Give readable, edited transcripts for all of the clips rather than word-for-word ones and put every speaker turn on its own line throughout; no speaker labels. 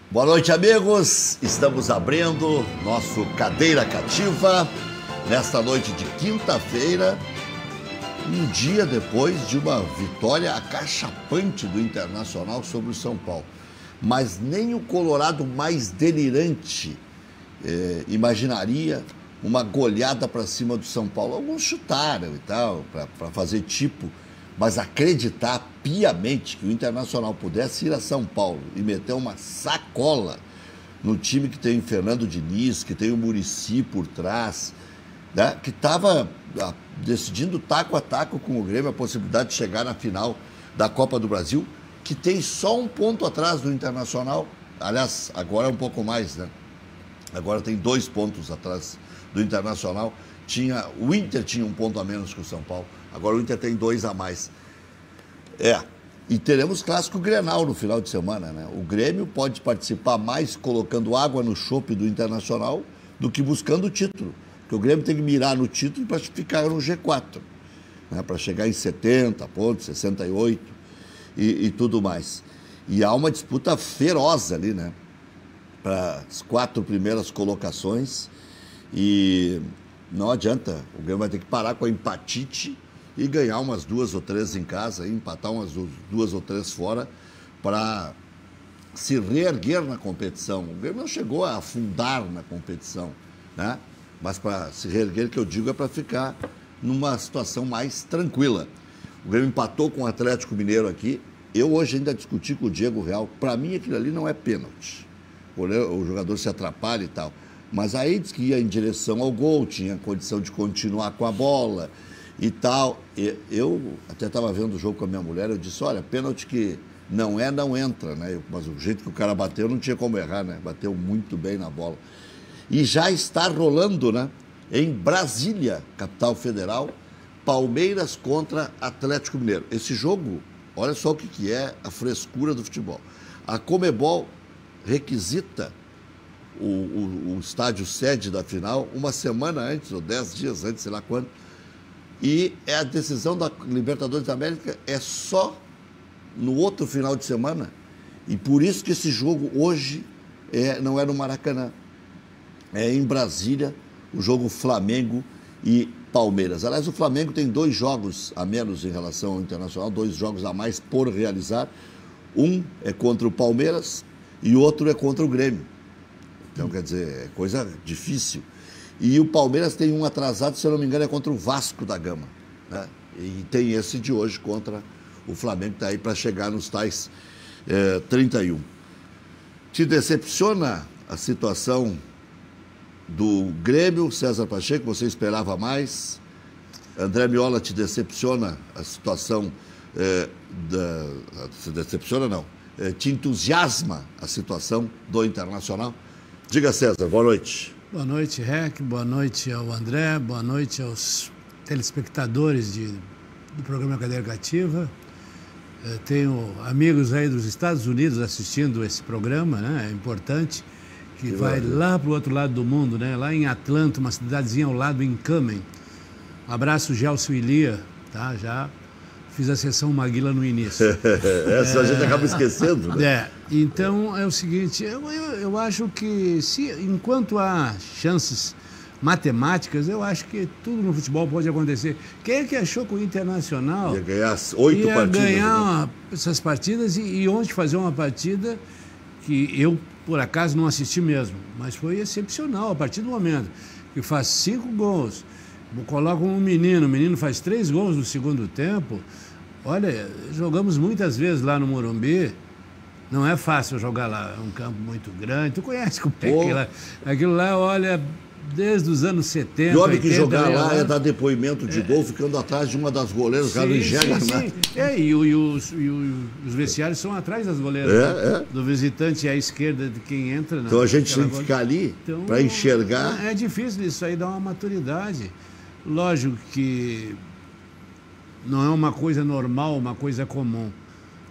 Boa noite, amigos. Estamos abrindo nosso Cadeira Cativa nesta noite de quinta-feira, um dia depois de uma vitória acachapante do Internacional sobre o São Paulo. Mas nem o colorado mais delirante imaginaria uma goleada para cima do São Paulo. Alguns chutaram e tal, para fazer tipo, mas acreditar piamente que o Internacional pudesse ir a São Paulo e meter uma sacola no time que tem o Fernando Diniz, que tem o Muricy por trás, né, que estava decidindo taco a taco com o Grêmio a possibilidade de chegar na final da Copa do Brasil, que tem só um ponto atrás do Internacional. Aliás, agora é um pouco mais, né? Agora tem 2 pontos atrás do Internacional. O Inter tinha um ponto a menos que o São Paulo. Agora o Inter tem 2 a mais. E teremos clássico Grenal no final de semana, né? O Grêmio pode participar mais colocando água no chope do Internacional do que buscando o título. Porque o Grêmio tem que mirar no título para ficar no G4, né? Para chegar em 70 pontos, 68 e tudo mais. E há uma disputa feroz ali, né? Para as 4 primeiras colocações. E não adianta, o Grêmio vai ter que parar com a empatite e ganhar umas 2 ou 3 em casa, e empatar umas 2 ou 3 fora, para se reerguer na competição. O Grêmio não chegou a afundar na competição, né? Mas para se reerguer, que eu digo, é para ficar numa situação mais tranquila. O Grêmio empatou com o Atlético Mineiro aqui. Eu hoje ainda discuti com o Diego Real. Para mim, aquilo ali não é pênalti. O jogador se atrapalha e tal. Mas aí diz que ia em direção ao gol, tinha condição de continuar com a bola e tal. Eu até estava vendo o jogo com a minha mulher, eu disse, olha, pênalti que não entra, né? Mas o jeito que o cara bateu não tinha como errar, né? Bateu muito bem na bola. E já está rolando, né? Em Brasília, capital federal, Palmeiras contra Atlético Mineiro. Esse jogo, olha só o que é a frescura do futebol. A Conmebol requisita o estádio sede da final uma semana antes, ou 10 dias antes, sei lá quando. E a decisão da Libertadores da América é só no outro final de semana. E por isso que esse jogo hoje não é no Maracanã. É em Brasília, o jogo Flamengo e Palmeiras. Aliás, o Flamengo tem 2 jogos a menos em relação ao Internacional, 2 jogos a mais por realizar. Um é contra o Palmeiras e o outro é contra o Grêmio. Então, quer dizer, é coisa difícil. E o Palmeiras tem um atrasado, se eu não me engano, é contra o Vasco da Gama, né? E tem esse de hoje contra o Flamengo, que está aí para chegar nos tais 31. Te decepciona a situação do Grêmio, César Pacheco? Você esperava mais? André Miola, te decepciona a situação se decepciona, não. Te entusiasma a situação do Internacional? Diga, César, boa noite.
Boa noite, Rec, boa noite ao André, boa noite aos telespectadores do programa Cadeira Cativa. Tenho amigos aí dos Estados Unidos assistindo esse programa, né? É importante, que vai lá para o outro lado do mundo, né? Lá em Atlanta, uma cidadezinha ao lado, em Kamen. Um abraço, Gelson e Lia, tá? Já fiz a sessão Maguila no início.
Essa a gente acaba esquecendo, né?
Então é o seguinte, eu acho que enquanto há chances matemáticas, eu acho que tudo no futebol pode acontecer. Quem é que achou que o Internacional
ia ganhar 8 partidas?
Ia ganhar essas partidas e ontem fazer uma partida que eu, por acaso, não assisti mesmo, mas foi excepcional a partir do momento que faz 5 gols, coloca um menino, o menino faz 3 gols no segundo tempo. Olha, jogamos muitas vezes lá no Morumbi, não é fácil jogar lá, é um campo muito grande, tu conhece como é aquilo lá, olha, desde os anos 70,
E o homem que
80,
jogar lá é dar depoimento de gol, ficando atrás de uma das goleiras, o cara não enxerga nada.
E os vestiários são atrás das goleiras, do visitante à esquerda de quem entra.
Então a gente tem que ficar ali para enxergar.
É difícil isso aí, dá uma maturidade. Lógico que não é uma coisa normal, uma coisa comum.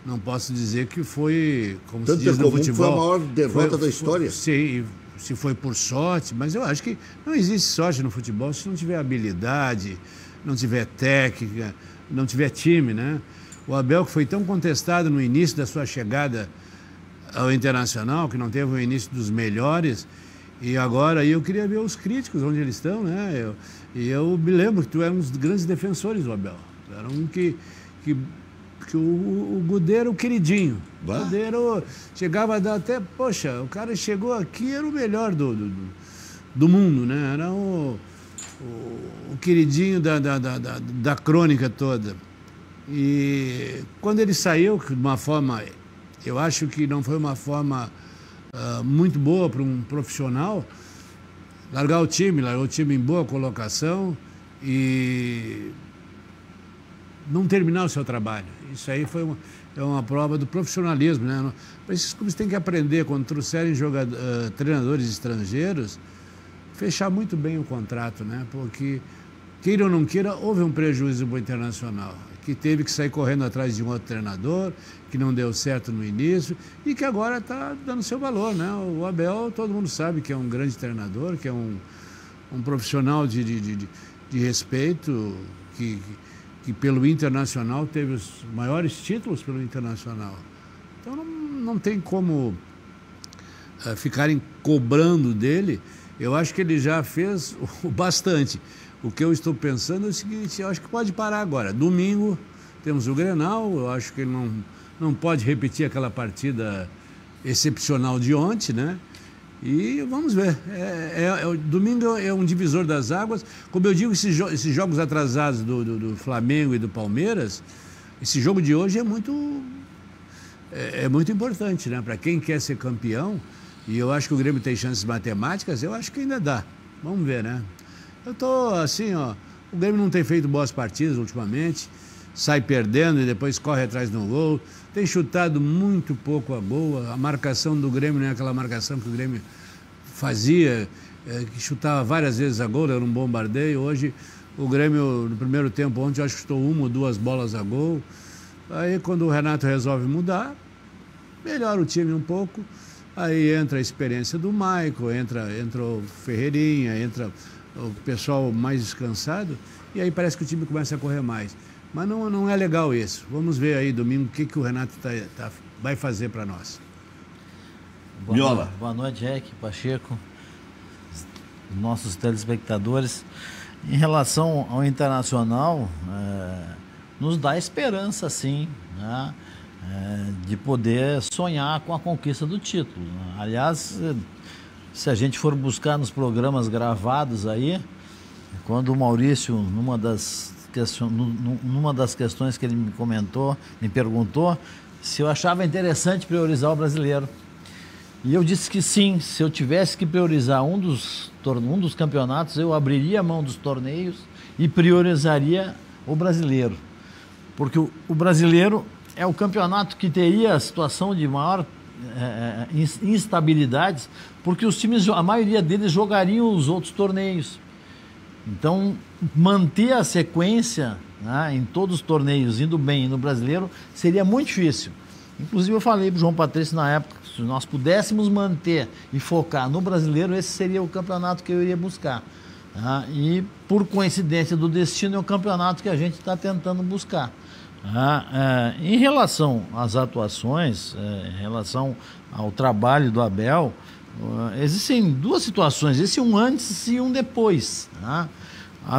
Não posso dizer que foi, como
Tanto
se diz no futebol...
Foi a maior derrota da história.
Sim, se foi por sorte, mas eu acho que não existe sorte no futebol se não tiver habilidade, não tiver técnica, não tiver time, né? O Abel, que foi tão contestado no início da sua chegada ao Internacional, que não teve o início dos melhores, e agora eu queria ver os críticos, onde eles estão, né? Eu me lembro que tu era um dos grandes defensores do Abel. Era um que o Godet era o queridinho. O Godet era chegava a dar até... Poxa, o cara chegou aqui, era o melhor do mundo, né? Era o queridinho da crônica toda. E quando ele saiu, de uma forma... Eu acho que não foi uma forma muito boa para um profissional largou o time em boa colocação e não terminar o seu trabalho. Isso aí é uma prova do profissionalismo, né? Esses clubes têm que aprender, quando trouxerem treinadores estrangeiros, fechar muito bem o contrato, né? Porque, queira ou não queira, houve um prejuízo para o Internacional, que teve que sair correndo atrás de um outro treinador, que não deu certo no início e que agora está dando seu valor, né? O Abel, todo mundo sabe que é um grande treinador, que é um profissional de respeito, que pelo Internacional teve os maiores títulos pelo Internacional. Então não tem como ficarem cobrando dele. Eu acho que ele já fez o bastante. O que eu estou pensando é o seguinte: eu acho que pode parar agora. Domingo temos o Grenal, eu acho que ele não pode repetir aquela partida excepcional de ontem, né? E vamos ver. Domingo é um divisor das águas. Como eu digo, esses jogos atrasados do Flamengo e do Palmeiras, esse jogo de hoje é muito importante, né? Para quem quer ser campeão, e eu acho que o Grêmio tem chances matemáticas, eu acho que ainda dá. Vamos ver, né? Eu tô assim, ó, o Grêmio não tem feito boas partidas ultimamente, sai perdendo e depois corre atrás do gol, tem chutado muito pouco a gol, a marcação do Grêmio não é aquela marcação que o Grêmio fazia, que chutava várias vezes a gol, era um bombardeio. Hoje o Grêmio, no primeiro tempo ontem, eu acho que chutou 1 ou 2 bolas a gol. Aí quando o Renato resolve mudar, melhora o time um pouco, aí entra a experiência do Maicon, entra o Ferreirinha, entra o pessoal mais descansado, e aí parece que o time começa a correr mais. Mas não é legal isso. Vamos ver aí domingo o que o Renato vai fazer para nós.
Boa noite, Jack, Pacheco, nossos telespectadores. Em relação ao Internacional, nos dá esperança, sim, né? De poder sonhar com a conquista do título. Aliás, se a gente for buscar nos programas gravados aí, quando o Maurício, numa das questões que ele me perguntou, se eu achava interessante priorizar o brasileiro. E eu disse que sim, se eu tivesse que priorizar um dos campeonatos, eu abriria a mão dos torneios e priorizaria o brasileiro. Porque o brasileiro é o campeonato que teria a situação de maior instabilidades, porque os times, a maioria deles jogariam os outros torneios. Então, manter a sequência, né, em todos os torneios, indo bem no brasileiro, seria muito difícil. Inclusive, eu falei para o João Patrício na época, se nós pudéssemos manter e focar no brasileiro, esse seria o campeonato que eu iria buscar. Tá? E, por coincidência do destino, é o campeonato que a gente está tentando buscar. Em relação às atuações, em relação ao trabalho do Abel, existem duas situações, esse um antes e um depois. Tá? A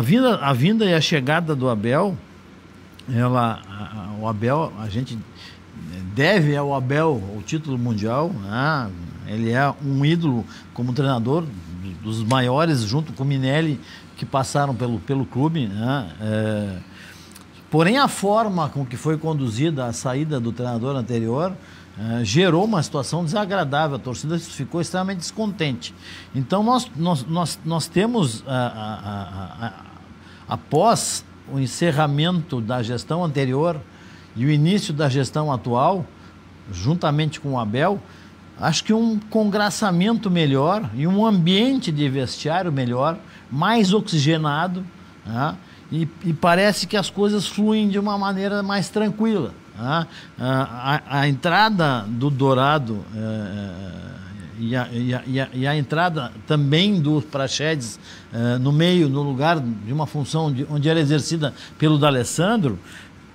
vinda e a chegada do Abel, a gente deve ao Abel o título mundial, né? Ele é um ídolo como treinador, dos maiores, junto com o Minelli, que passaram pelo clube, né? Porém, a forma com que foi conduzida a saída do treinador anterior gerou uma situação desagradável. A torcida ficou extremamente descontente. Então, nós temos, após o encerramento da gestão anterior e o início da gestão atual, juntamente com o Abel, acho que um congraçamento melhor e um ambiente de vestiário melhor, mais oxigenado, né? E parece que as coisas fluem de uma maneira mais tranquila. A entrada do Dourado e a entrada também do Praxedes no lugar de uma função onde era exercida pelo D'Alessandro,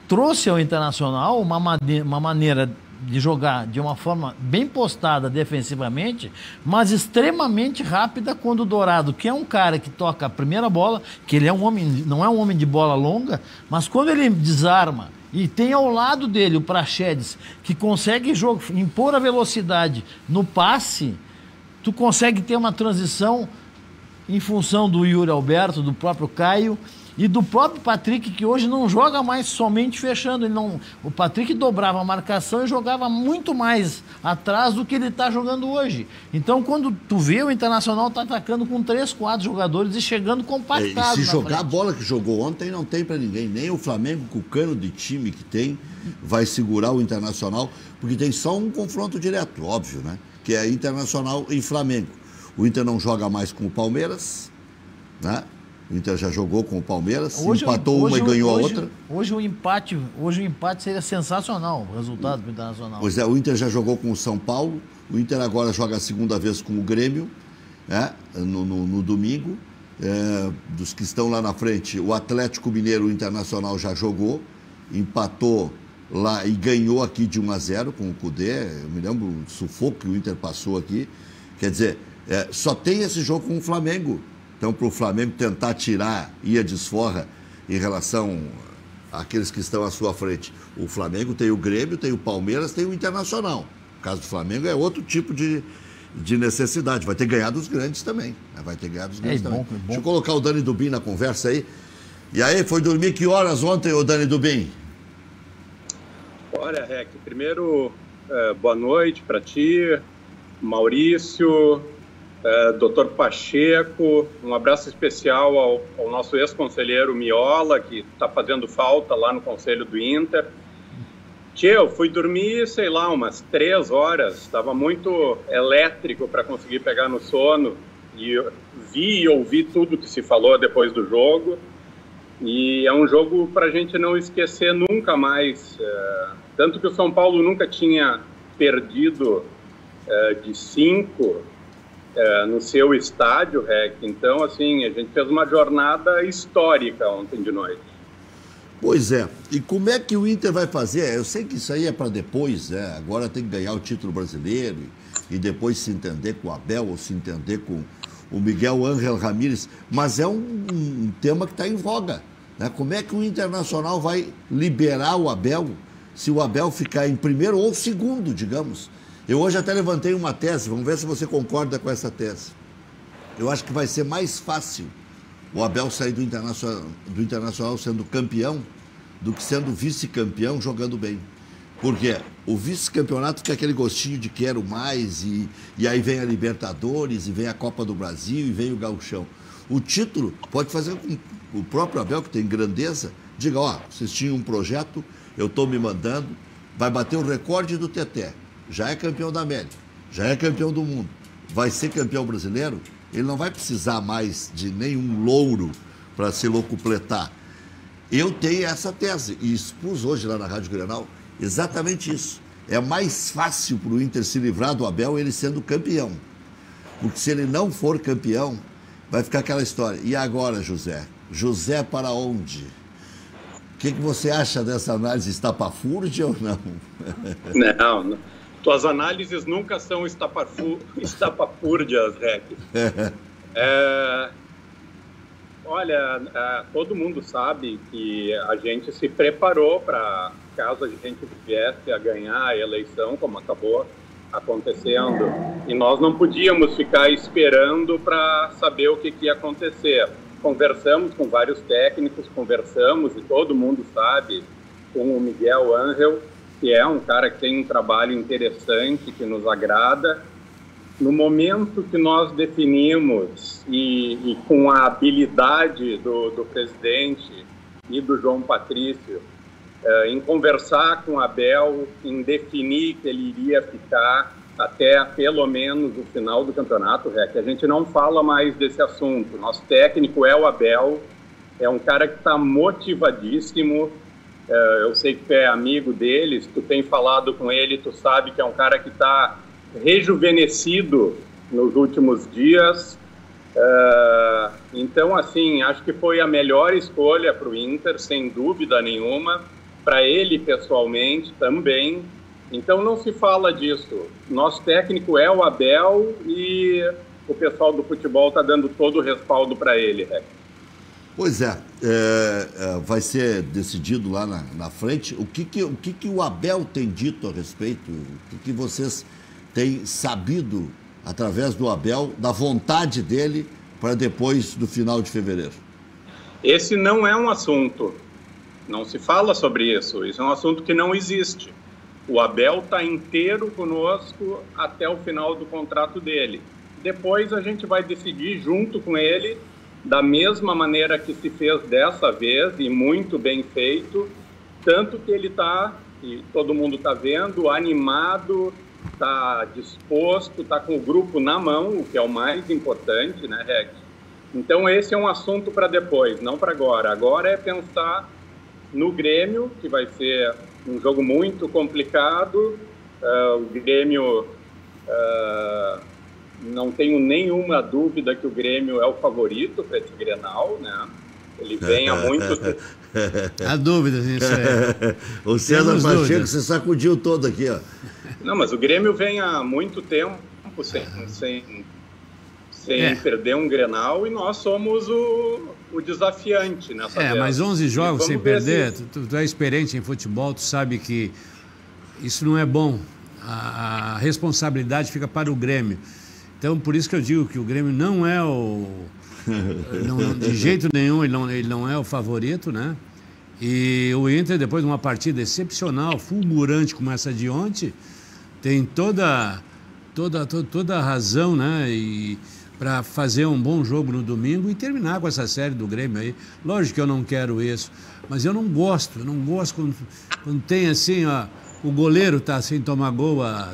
trouxe ao Internacional uma maneira de jogar de uma forma bem postada defensivamente, mas extremamente rápida quando o Dourado, que é um cara que toca a primeira bola, que ele é um homem, não é um homem de bola longa, mas quando ele desarma e tem ao lado dele o Praxedes, que consegue impor a velocidade no passe, tu consegue ter uma transição em função do Yuri Alberto, do próprio Caio e do próprio Patrick, que hoje não joga mais somente fechando. O Patrick dobrava a marcação e jogava muito mais atrás do que ele está jogando hoje. Então, quando tu vê, o Internacional está atacando com 3, 4 jogadores e chegando compactado.
E se jogar a bola que jogou ontem, não tem para ninguém. Nem o Flamengo, com o cano de time que tem, vai segurar o Internacional, porque tem só um confronto direto, óbvio, né? Que é Internacional e Flamengo. O Inter não joga mais com o Palmeiras, né? O Inter já jogou com o Palmeiras, empatou uma e ganhou a outra.
Hoje o empate seria sensacional, o resultado do Internacional.
Pois é, o Inter já jogou com o São Paulo, o Inter agora joga a segunda vez com o Grêmio, né? no domingo. Dos que estão lá na frente, o Atlético Mineiro, o Internacional já jogou, empatou lá e ganhou aqui de 1-0 com o Cudê. Eu me lembro do sufoco que o Inter passou aqui. Quer dizer, só tem esse jogo com o Flamengo. Então, para o Flamengo tentar tirar e a desforra em relação àqueles que estão à sua frente. O Flamengo tem o Grêmio, tem o Palmeiras, tem o Internacional. No caso do Flamengo é outro tipo de necessidade. Vai ter ganhado os grandes também. Né? Vai ter ganhado os grandes também. Bom. Deixa eu colocar o Dani Dubin na conversa aí. E aí, foi dormir que horas ontem, ô Dani Dubin?
Olha, Rec, primeiro, boa noite para ti, Maurício, Dr. Pacheco, um abraço especial ao nosso ex-conselheiro Miola, que está fazendo falta lá no Conselho do Inter. Eu fui dormir, sei lá, umas 3 horas, estava muito elétrico para conseguir pegar no sono, e vi e ouvi tudo que se falou depois do jogo, e é um jogo para a gente não esquecer nunca mais, tanto que o São Paulo nunca tinha perdido de 5 no seu estádio, Rec. Então, assim, a gente fez uma jornada histórica ontem de noite.
Pois é. E como é que o Inter vai fazer? Eu sei que isso aí é para depois, né? Agora tem que ganhar o título brasileiro e depois se entender com o Abel ou se entender com o Miguel Ángel Ramírez, mas é um tema que está em voga, né? Como é que o Internacional vai liberar o Abel se o Abel ficar em primeiro ou segundo, digamos? Eu hoje até levantei uma tese, vamos ver se você concorda com essa tese. Eu acho que vai ser mais fácil o Abel sair do Internacional sendo campeão do que sendo vice-campeão jogando bem. Porque o vice-campeonato fica aquele gostinho de quero mais, e aí vem a Libertadores, e vem a Copa do Brasil, e vem o Gauchão. O título pode fazer com que o próprio Abel, que tem grandeza, diga, ó, vocês tinham um projeto, eu estou me mandando, vai bater o recorde do Teté. Já é campeão da América, já é campeão do mundo, vai ser campeão brasileiro, ele não vai precisar mais de nenhum louro para se locupletar. Eu tenho essa tese e expus hoje lá na Rádio Grenal exatamente isso. É mais fácil para o Inter se livrar do Abel ele sendo campeão, porque se ele não for campeão, vai ficar aquela história. E agora, José? José para onde? O que você acha dessa análise estapafúrdia ou não?
Não. Tuas análises nunca são estapafúrdias, Rec. Olha, todo mundo sabe que a gente se preparou para, caso a gente viesse a ganhar a eleição, como acabou acontecendo, e nós não podíamos ficar esperando para saber o que ia acontecer. Conversamos com vários técnicos, e todo mundo sabe, com o Miguel Ángel, que é um cara que tem um trabalho interessante, que nos agrada. No momento que nós definimos, e com a habilidade do presidente e do João Patrício, em conversar com o Abel, em definir que ele iria ficar até pelo menos o final do campeonato, que a gente não fala mais desse assunto. Nosso técnico é o Abel, é um cara que está motivadíssimo. Eu sei que tu é amigo deles, tu tem falado com ele, tu sabe que é um cara que está rejuvenescido nos últimos dias. Então, assim, acho que foi a melhor escolha para o Inter, sem dúvida nenhuma, para ele pessoalmente também. Então não se fala disso. Nosso técnico é o Abel e o pessoal do futebol está dando todo o respaldo para ele, Rex.
Pois é, vai ser decidido lá na frente. O que o Abel tem dito a respeito? O que vocês têm sabido através do Abel, da vontade dele para depois do final de fevereiro?
Esse não é um assunto. Não se fala sobre isso. Isso é um assunto que não existe. O Abel está inteiro conosco até o final do contrato dele. Depois a gente vai decidir junto com ele, da mesma maneira que se fez dessa vez, e muito bem feito, tanto que ele está, e todo mundo está vendo, animado, está disposto, está com o grupo na mão, o que é o mais importante, né, Rex? Então esse é um assunto para depois, não para agora. Agora é pensar no Grêmio, que vai ser um jogo muito complicado. O Grêmio, não tenho nenhuma dúvida que o Grêmio é o favorito para esse Grenal, né? Ele vem há muito tempo.
Há dúvidas nisso aí.
O César Pacheco se sacudiu todo aqui, ó.
Não, mas o Grêmio vem há muito tempo sem perder um Grenal, e nós somos o desafiante nessa vez.
Mas 11 jogos sem perder, tu é experiente em futebol, tu sabe que isso não é bom. A responsabilidade fica para o Grêmio. Então, por isso que eu digo que o Grêmio não é de jeito nenhum, ele não é o favorito, né? E o Inter, depois de uma partida excepcional, fulgurante como essa de ontem, tem toda a razão, né? E para fazer um bom jogo no domingo e terminar com essa série do Grêmio aí. Lógico que eu não quero isso, mas eu não gosto quando tem assim, ó, o goleiro está sem tomar gol há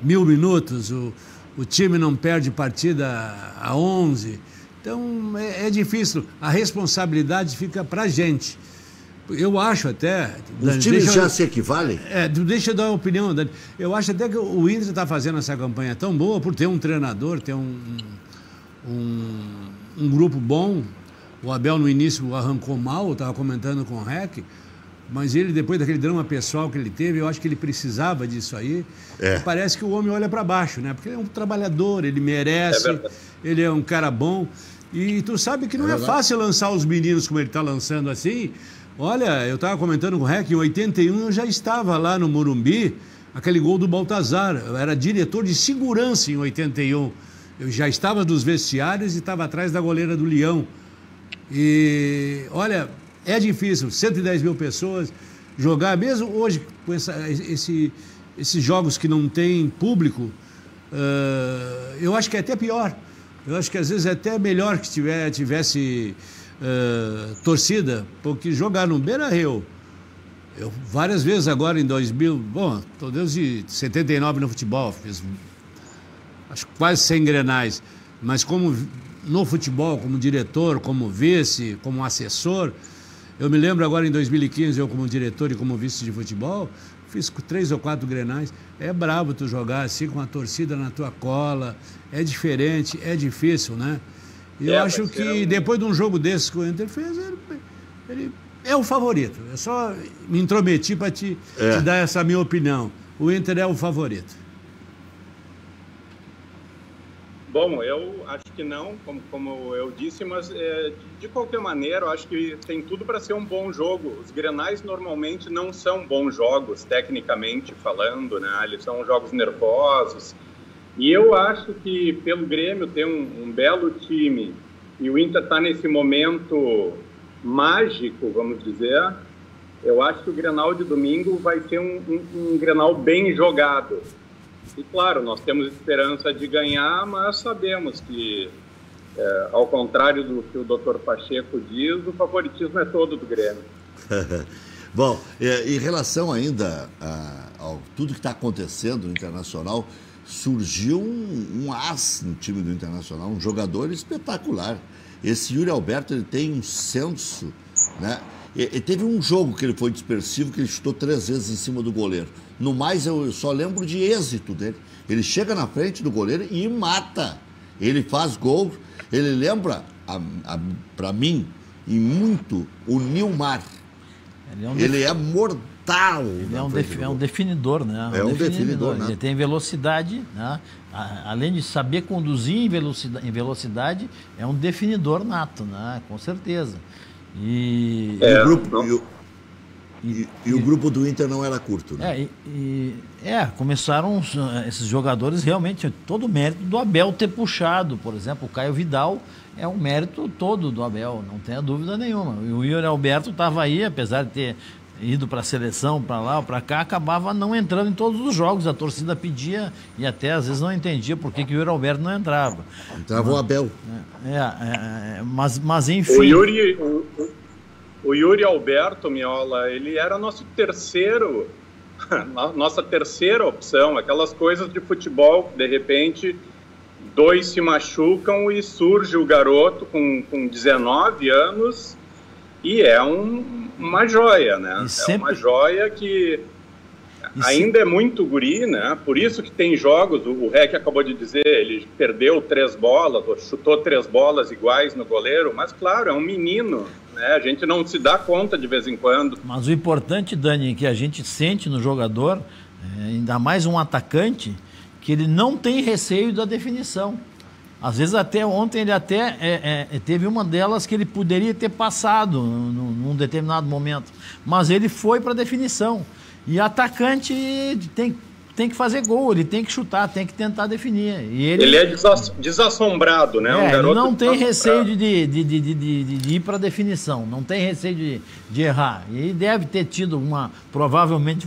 1000 minutos, o time não perde partida a 11. Então é difícil, a responsabilidade fica para a gente. Eu acho até...
Os times já se equivalem?
Deixa eu dar uma opinião, Dani. Eu acho até que o Inter está fazendo essa campanha tão boa por ter um treinador, ter um grupo bom. O Abel no início arrancou mal, eu estava comentando com o Rec, mas ele, depois daquele drama pessoal que ele teve, eu acho que ele precisava disso aí. Parece que o homem olha para baixo, né? Porque ele é um trabalhador, ele merece, ele é um cara bom. E tu sabe que não é fácil lançar os meninos como ele está lançando assim. Olha, eu estava comentando com o Rec, em 81 eu já estava lá no Morumbi, aquele gol do Baltazar. Eu era diretor de segurança em 81. Eu já estava nos vestiários e estava atrás da goleira do Leão. E, olha, é difícil, 110 mil pessoas, jogar, mesmo hoje com esses jogos que não tem público, eu acho que é até pior. Eu acho que às vezes é até melhor que tivesse torcida, porque jogar no Beira-Rio, eu várias vezes agora em 2000, estou desde 79 no futebol, fiz acho quase 100 Grenais, mas como no futebol, como diretor, como vice, como assessor, eu me lembro agora em 2015, eu como diretor e como vice de futebol, fiz 3 ou 4 Grenais. É brabo tu jogar assim com a torcida na tua cola, é diferente, é difícil, né? E eu acho que depois de um jogo desse que o Inter fez, ele é o favorito. Eu só me intrometi para te dar essa minha opinião. O Inter é o favorito.
Bom, eu acho que não, como eu disse, mas de qualquer maneira, eu acho que tem tudo para ser um bom jogo. Os Grenais normalmente não são bons jogos, tecnicamente falando, né? Eles são jogos nervosos. E eu acho que pelo Grêmio ter um belo time e o Inter está nesse momento mágico, vamos dizer, eu acho que o Grenal de domingo vai ser um Grenal bem jogado. E claro, nós temos esperança de ganhar, mas sabemos que, ao contrário do que o Dr. Pacheco diz, o favoritismo é todo do Grêmio.
Bom, em relação ainda a tudo que está acontecendo no Internacional, surgiu um as no time do Internacional, um jogador espetacular. Esse Yuri Alberto, ele tem um senso, né? E teve um jogo que ele foi dispersivo, que ele chutou 3 vezes em cima do goleiro. No mais, eu só lembro de êxito dele. Ele chega na frente do goleiro e mata. Ele faz gol. Ele lembra, para mim, e muito, o Nilmar. Ele é mortal. fatal.
Ele é um definidor, né?
É um definidor, né?
Ele tem velocidade, né? Além de saber conduzir em velocidade, é um definidor nato, né? Com certeza.
E o grupo do Inter não era curto, né?
Começaram esses jogadores realmente, todo o mérito do Abel ter puxado. Por exemplo, o Caio Vidal é um mérito todo do Abel, não tenha dúvida nenhuma. E o Yuri Alberto estava aí, apesar de ter ido para a seleção, para lá ou para cá, acabava não entrando em todos os jogos. A torcida pedia e até às vezes não entendia por que o Yuri Alberto não entrava.
Entrava o Abel.
Mas enfim...
O Yuri Alberto, Miola, ele era nossa terceira opção. Aquelas coisas de futebol, de repente, dois se machucam e surge o garoto com 19 anos e é uma joia, né? É uma joia que ainda é muito guri, né? Por isso que tem jogos, o Rec acabou de dizer, ele perdeu 3 bolas, ou chutou 3 bolas iguais no goleiro, mas claro, é um menino, né? A gente não se dá conta de vez em quando.
Mas o importante, Dani, que a gente sente no jogador, ainda mais um atacante, que ele não tem receio da definição. Às vezes até ontem ele teve uma delas que ele poderia ter passado num determinado momento, mas ele foi para a definição. E atacante tem que fazer gol, ele tem que chutar, tem que tentar definir. E ele
é desassombrado, né?
Um garoto ele não tem receio de ir para a definição, não tem receio de errar. E deve ter tido provavelmente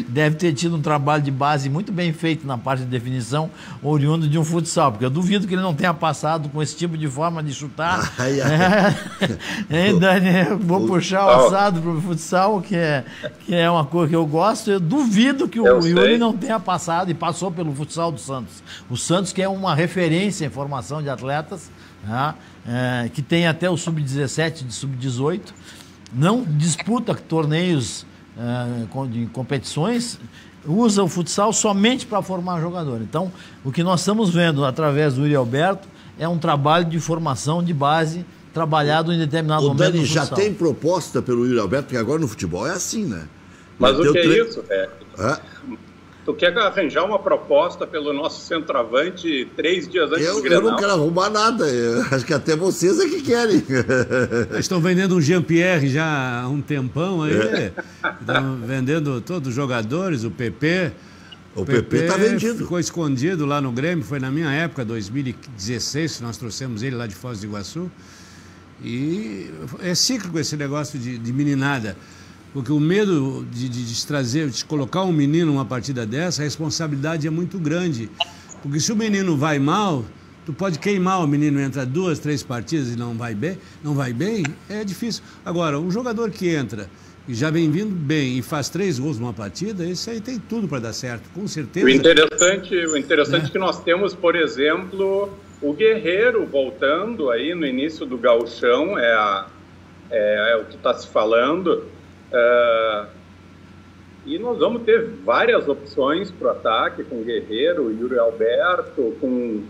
deve ter tido um trabalho de base muito bem feito na parte de definição, oriundo de um futsal, porque eu duvido que ele não tenha passado com esse tipo de forma de chutar. Hein, Dani? Vou puxar o assado para o futsal, que é uma coisa que eu gosto. Eu duvido que o Yuri não tenha passado e passou pelo futsal do Santos. O Santos, que é uma referência em formação de atletas, né? Que tem até o sub-17 de sub-18, não disputa torneios de competições, usa o futsal somente para formar jogador. Então, o que nós estamos vendo através do Yuri Alberto é um trabalho de formação de base trabalhado em determinado momento.
O Dani já tem proposta pelo Yuri Alberto, porque agora no futebol é assim, né?
Mas o que é isso, Tu quer arranjar uma proposta pelo nosso centroavante 3 dias antes do Grenal?
Eu não quero arrumar nada. Acho que até vocês é que querem.
Estão vendendo um Jean-Pierre já há um tempão aí. Estão vendendo todos os jogadores, o PP.
O PP está vendido.
Ficou escondido lá no Grêmio. Foi na minha época, 2016, que nós trouxemos ele lá de Foz do Iguaçu. E é cíclico esse negócio de meninada. Porque o medo de colocar um menino numa partida dessa, a responsabilidade é muito grande. Porque se o menino vai mal, tu pode queimar o menino, entra 2, 3 partidas e não vai bem, é difícil. Agora, um jogador que entra e já vem vindo bem e faz 3 gols numa partida, esse aí tem tudo para dar certo, com certeza.
O interessante é que nós temos, por exemplo, o Guerreiro voltando aí no início do gauchão, é o que está se falando. E nós vamos ter várias opções para o ataque, com o Guerreiro, o Yuri Alberto, com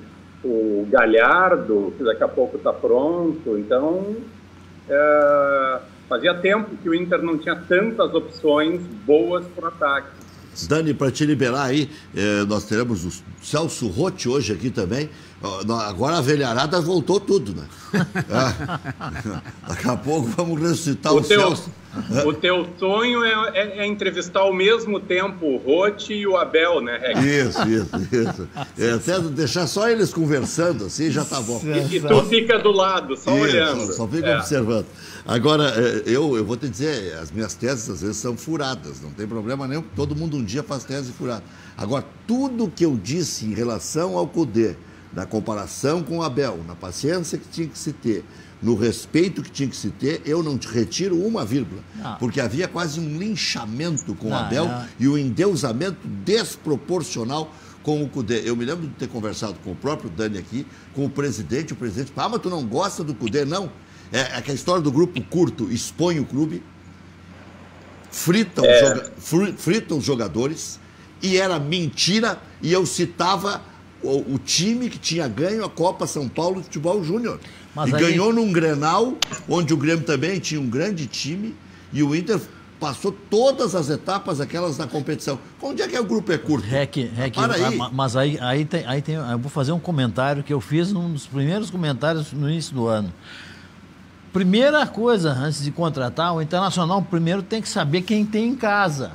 o Galhardo, que daqui a pouco está pronto. Então, fazia tempo que o Inter não tinha tantas opções boas para o ataque.
Dani, para te liberar aí, nós teremos o Celso Rotti hoje aqui também. Agora a velharada voltou tudo, né? Daqui a pouco vamos ressuscitar o Celso.
O teu sonho é entrevistar ao mesmo tempo o Rotti e o Abel, né, Rec?
Isso. Até deixar só eles conversando, assim já tá bom.
E tu fica do lado, só olhando.
Só fica observando. Agora, eu vou te dizer, as minhas teses às vezes são furadas, não tem problema nenhum, todo mundo um dia faz tese furada. Agora, tudo que eu disse em relação ao Cudê, na comparação com o Abel, na paciência que tinha que se ter, no respeito que tinha que se ter, eu não te retiro uma vírgula. Porque havia quase um linchamento com o Abel e um endeusamento desproporcional com o Cudê. Eu me lembro de ter conversado com o próprio Dani aqui, com o presidente falou, mas tu não gosta do Cudê? Não. É que a história do grupo curto expõe o clube, frita os jogadores, e era mentira, e eu citava o time que tinha ganho a Copa São Paulo de Futebol Júnior. Ganhou num Grenal, onde o Grêmio também tinha um grande time, e o Inter passou todas as etapas aquelas da competição. Onde é que o grupo é curto?
Para aí. Mas aí tem, eu vou fazer um comentário que eu fiz num dos primeiros comentários no início do ano. Primeira coisa, antes de contratar, o Internacional primeiro tem que saber quem tem em casa.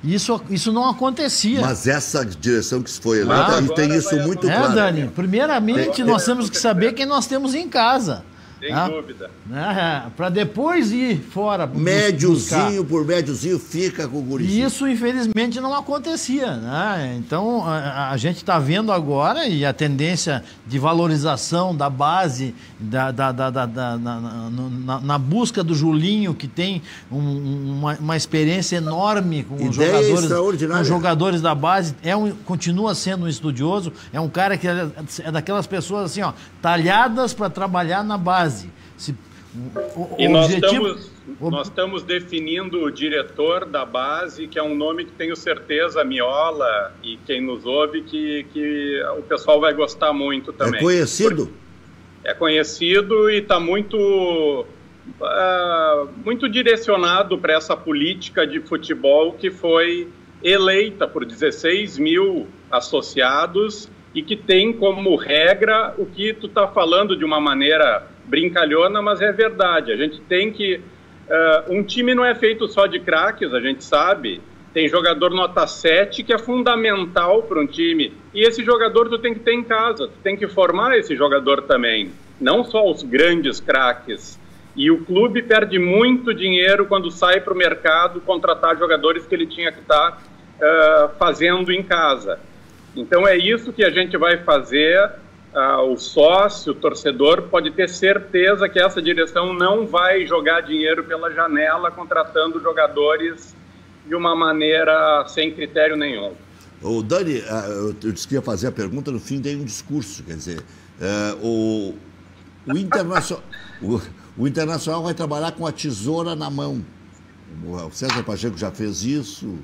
Isso não acontecia.
Mas essa direção que foi eleita e tem isso muito claro.
Dani, primeiramente nós temos que saber quem nós temos em casa.
Sem dúvida.
Para depois ir fora.
Médiozinho por médiozinho fica com o gurizinho.
Isso, infelizmente, não acontecia. Né? Então, a gente está vendo agora, e a tendência de valorização da base, na busca do Julinho, que tem uma experiência enorme com os jogadores da base, continua sendo um estudioso, é um cara que é daquelas pessoas assim, ó, talhadas para trabalhar na base.
Nós estamos definindo o diretor da base, que é um nome que tenho certeza, Miola, e quem nos ouve, que o pessoal vai gostar muito também.
É conhecido?
É conhecido e está muito direcionado para essa política de futebol que foi eleita por 16 mil associados e que tem como regra o que tu está falando de uma maneira brincalhona, mas é verdade. A gente tem que... um time não é feito só de craques, a gente sabe. Tem jogador nota 7 que é fundamental para um time. E esse jogador tu tem que ter em casa, tu tem que formar esse jogador também. Não só os grandes craques. E o clube perde muito dinheiro quando sai para o mercado contratar jogadores que ele tinha que estar fazendo em casa. Então é isso que a gente vai fazer. O sócio, o torcedor, pode ter certeza que essa direção não vai jogar dinheiro pela janela contratando jogadores de uma maneira sem critério nenhum.
O Dani, eu disse que ia fazer a pergunta, no fim dei um discurso, quer dizer, o Internacional vai trabalhar com a tesoura na mão. O César Pacheco já fez isso,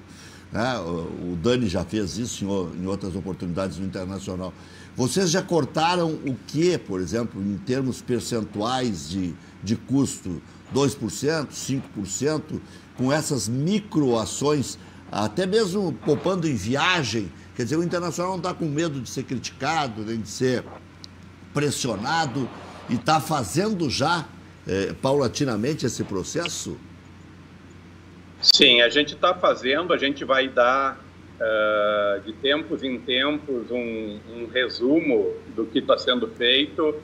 né? O Dani já fez isso em outras oportunidades no Internacional. Vocês já cortaram o que, por exemplo, em termos percentuais de custo? 2%, 5%, com essas microações, até mesmo poupando em viagem? Quer dizer, o Internacional não está com medo de ser criticado, nem de ser pressionado, e está fazendo já, paulatinamente, esse processo?
Sim, a gente está fazendo, a gente vai dar... de tempos em tempos, um resumo do que está sendo feito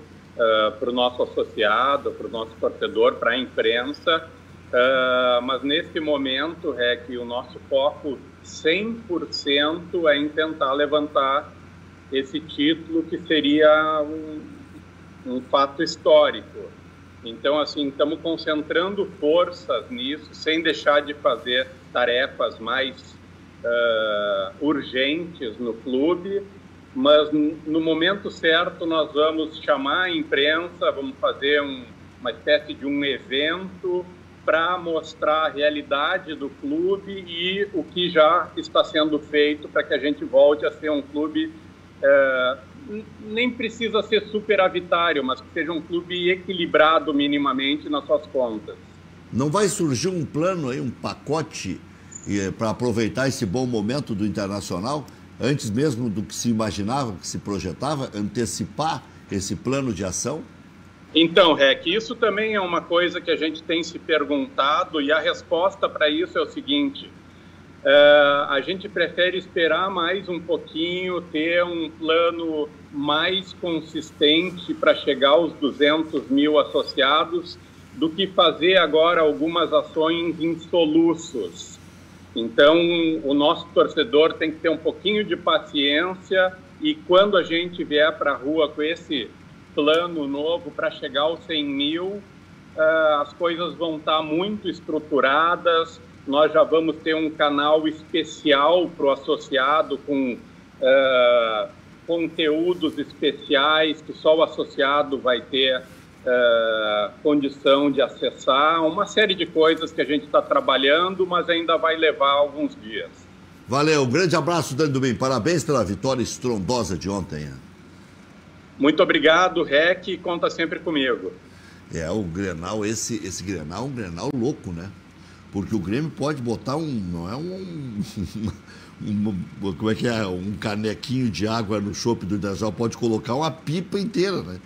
para o nosso associado, para o nosso torcedor, para a imprensa, mas nesse momento é que o nosso foco 100% é em tentar levantar esse título, que seria um fato histórico. Então, assim, estamos concentrando forças nisso, sem deixar de fazer tarefas mais urgentes no clube, mas no momento certo nós vamos chamar a imprensa, vamos fazer uma espécie de um evento para mostrar a realidade do clube e o que já está sendo feito para que a gente volte a ser um clube, nem precisa ser superavitário, mas que seja um clube equilibrado minimamente nas suas contas.
Não vai surgir um plano aí, um pacote para aproveitar esse bom momento do Internacional, antes mesmo do que se imaginava, que se projetava, antecipar esse plano de ação?
Então, Rec, isso também é uma coisa que a gente tem se perguntado, e a resposta para isso é o seguinte: a gente prefere esperar mais um pouquinho, ter um plano mais consistente para chegar aos 200 mil associados, do que fazer agora algumas ações em soluços. Então, o nosso torcedor tem que ter um pouquinho de paciência, e quando a gente vier para a rua com esse plano novo para chegar aos 100 mil, as coisas vão estar muito estruturadas. Nós já vamos ter um canal especial para o associado, com conteúdos especiais que só o associado vai ter condição de acessar, uma série de coisas que a gente está trabalhando, mas ainda vai levar alguns dias.
Valeu, um grande abraço, Dani do Bem, parabéns pela vitória estrondosa de ontem.
Muito obrigado, Rec, conta sempre comigo.
O Grenal, esse Grenal é um Grenal louco, né? Porque o Grêmio pode botar não é como é que é? Um canequinho de água no chopp do Internacional, pode colocar uma pipa inteira, né?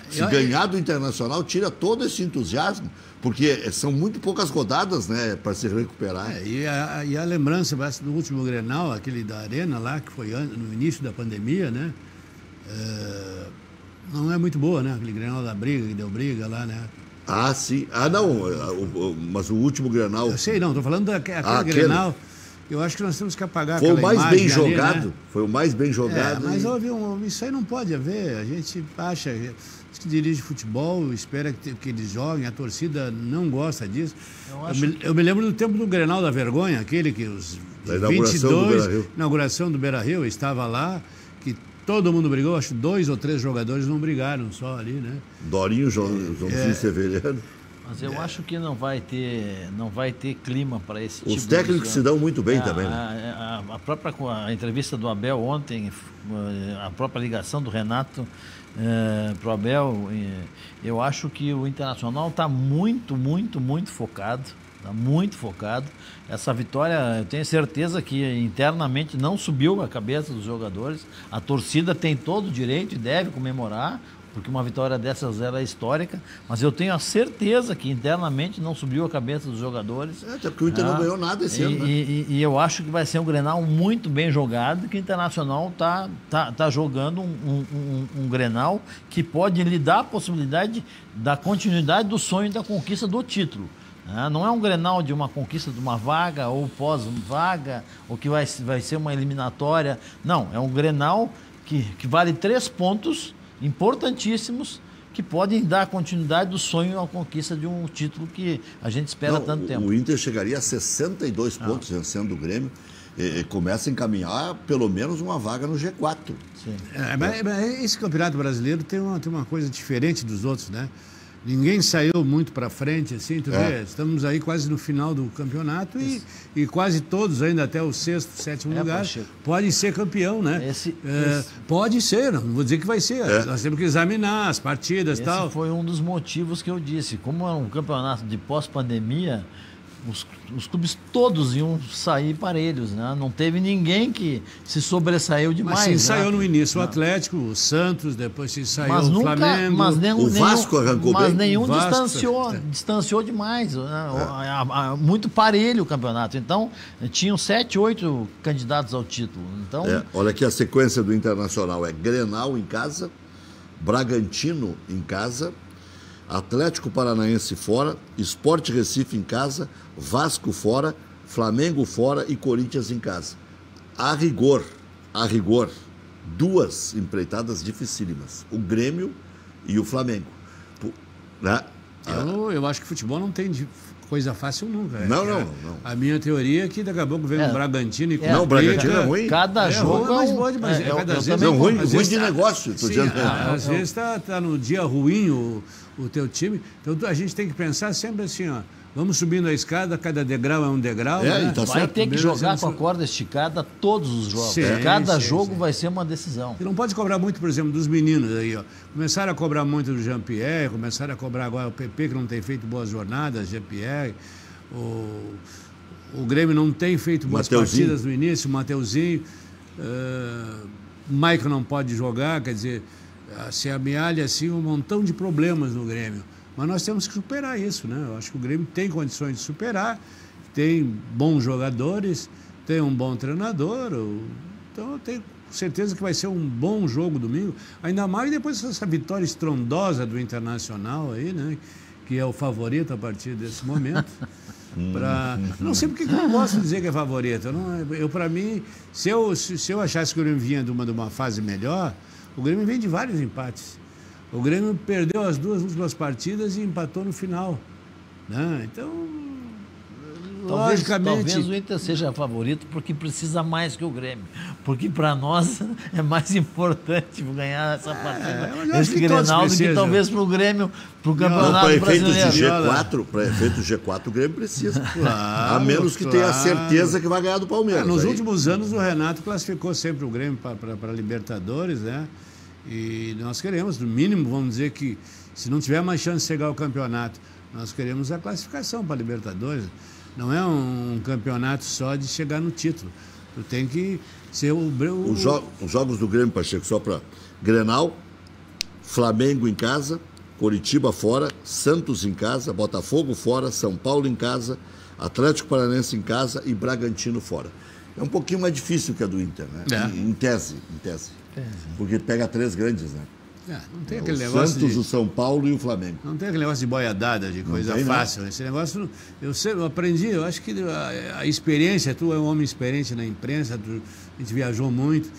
Se ganhar do Internacional, tira todo esse entusiasmo, porque são muito poucas rodadas, né, para se recuperar.
E a lembrança do último Grenal, aquele da Arena lá, que foi no início da pandemia, né? Não é muito boa, né? Aquele Grenal da briga, que deu briga lá, né?
Ah, sim. Ah, não, mas o último Grenal...
Eu sei, não, estou falando daquele Grenal. Eu acho que nós temos que apagar
Foi o mais bem
ali,
jogado.
Né?
Foi o mais bem jogado.
Mas isso aí não pode haver. A gente acha que dirige futebol, espera que eles joguem, a torcida não gosta disso. Eu me lembro do tempo do Grenal da Vergonha, aquele que os 22, inauguração do Beira-Rio, estava lá, que todo mundo brigou, acho que 2 ou 3 jogadores não brigaram só ali, né?
Dorinho, Joãozinho Severiano.
Mas eu acho que não vai ter clima para esse tipo de...
Os técnicos se dão muito bem também, né?
A própria entrevista do Abel ontem, a própria ligação do Renato para o Abel, eu acho que o Internacional está muito focado. Está muito focado. Essa vitória, eu tenho certeza que internamente não subiu a cabeça dos jogadores. A torcida tem todo o direito e deve comemorar, porque uma vitória dessas era histórica, mas eu tenho a certeza que internamente não subiu a cabeça dos jogadores.
Até porque o Inter não ganhou nada esse ano, né?
E eu acho que vai ser um Grenal muito bem jogado, que o Internacional tá jogando um Grenal que pode lhe dar a possibilidade da continuidade do sonho da conquista do título. Não é um Grenal de uma conquista de uma vaga ou pós-vaga, ou que vai ser uma eliminatória. Não, é um Grenal que vale 3 pontos importantíssimos que podem dar continuidade do sonho à conquista de um título que a gente espera há tanto tempo.
O Inter chegaria a 62 pontos vencendo o Grêmio e começa a encaminhar pelo menos uma vaga no G4.
Sim. Mas esse Campeonato Brasileiro tem uma coisa diferente dos outros, né? Ninguém saiu muito para frente, assim, tu vê? Estamos aí quase no final do campeonato e quase todos, ainda até o 6º, 7º lugar, podem ser campeão, né? Pode ser, não vou dizer que vai ser. Nós temos que examinar as partidas e tal.
Esse foi um dos motivos que eu disse. Como é um campeonato de pós-pandemia, os clubes todos iam sair parelhos, né? Não teve ninguém que se sobressaiu demais.
Mas se ensaiou no início o Atlético, o Santos, depois se ensaiou o Flamengo.
O Vasco arrancou bem.
Mas nenhum distanciou demais. Né? Muito parelho o campeonato. Então, tinham 7, 8 candidatos ao título. Então...
Olha aqui a sequência do Internacional. É Grenal em casa, Bragantino em casa, Atlético Paranaense fora, Sport Recife em casa, Vasco fora, Flamengo fora e Corinthians em casa. A rigor, 2 empreitadas dificílimas, o Grêmio e o Flamengo. Né?
Eu acho que futebol não tem coisa fácil nunca.
Não.
A minha teoria é que daqui a pouco vem o Bragantino e
Não, o Bragantino é ruim.
Cada jogo
ruim de negócio.
Sim, às vezes está no dia ruim o teu time. Então a gente tem que pensar sempre assim, ó. Vamos subindo a escada, cada degrau é um degrau. Né?
Tá
vai ter que jogar com a corda esticada todos os jogos. Cada jogo vai ser uma decisão.
E não pode cobrar muito, por exemplo, dos meninos aí, ó. Começaram a cobrar muito do Jean-Pierre, começaram a cobrar agora o PP, que não tem feito boas jornadas, Jean-Pierre. O Grêmio não tem feito boas partidas no início, o Mateuzinho. O Maicon não pode jogar, quer dizer, se amealha assim um montão de problemas no Grêmio. Mas nós temos que superar isso, né? Eu acho que o Grêmio tem condições de superar, tem bons jogadores, tem um bom treinador, então eu tenho certeza que vai ser um bom jogo domingo, ainda mais depois dessa vitória estrondosa do Internacional aí, né? Que é o favorito a partir desse momento. Não sei porque eu não gosto de dizer que é favorito. Para mim, se eu achasse que o Grêmio vinha de uma fase melhor, o Grêmio vem de vários empates. O Grêmio perdeu as 2 últimas partidas e empatou no final. Né? Então, logicamente...
Talvez o Inter seja favorito porque precisa mais que o Grêmio. Porque para nós é mais importante ganhar essa partida, esse Grenal, do que talvez para o Grêmio, para o Campeonato Brasileiro.
Para efeito G4, o Grêmio precisa. A menos que tenha certeza que vai ganhar do Palmeiras.
Nos últimos anos, o Renato classificou sempre o Grêmio para Libertadores, né? E nós queremos, no mínimo, vamos dizer que, se não tiver mais chance de chegar ao campeonato, nós queremos a classificação para a Libertadores. Não é um campeonato só de chegar no título. Tu tem que ser
Os jogos do Grêmio, Pacheco, só para Grenal, Flamengo em casa, Coritiba fora, Santos em casa, Botafogo fora, São Paulo em casa, Atlético Paranaense em casa e Bragantino fora. É um pouquinho mais difícil que a do Inter, né? Em tese. Porque pega 3 grandes, né?
Não tem aquele negócio
Santos, o São Paulo e o Flamengo.
Não tem aquele negócio de boiadada, de coisa fácil. Esse negócio, eu aprendi, eu acho que a experiência, tu é um homem experiente na imprensa, a gente viajou muito.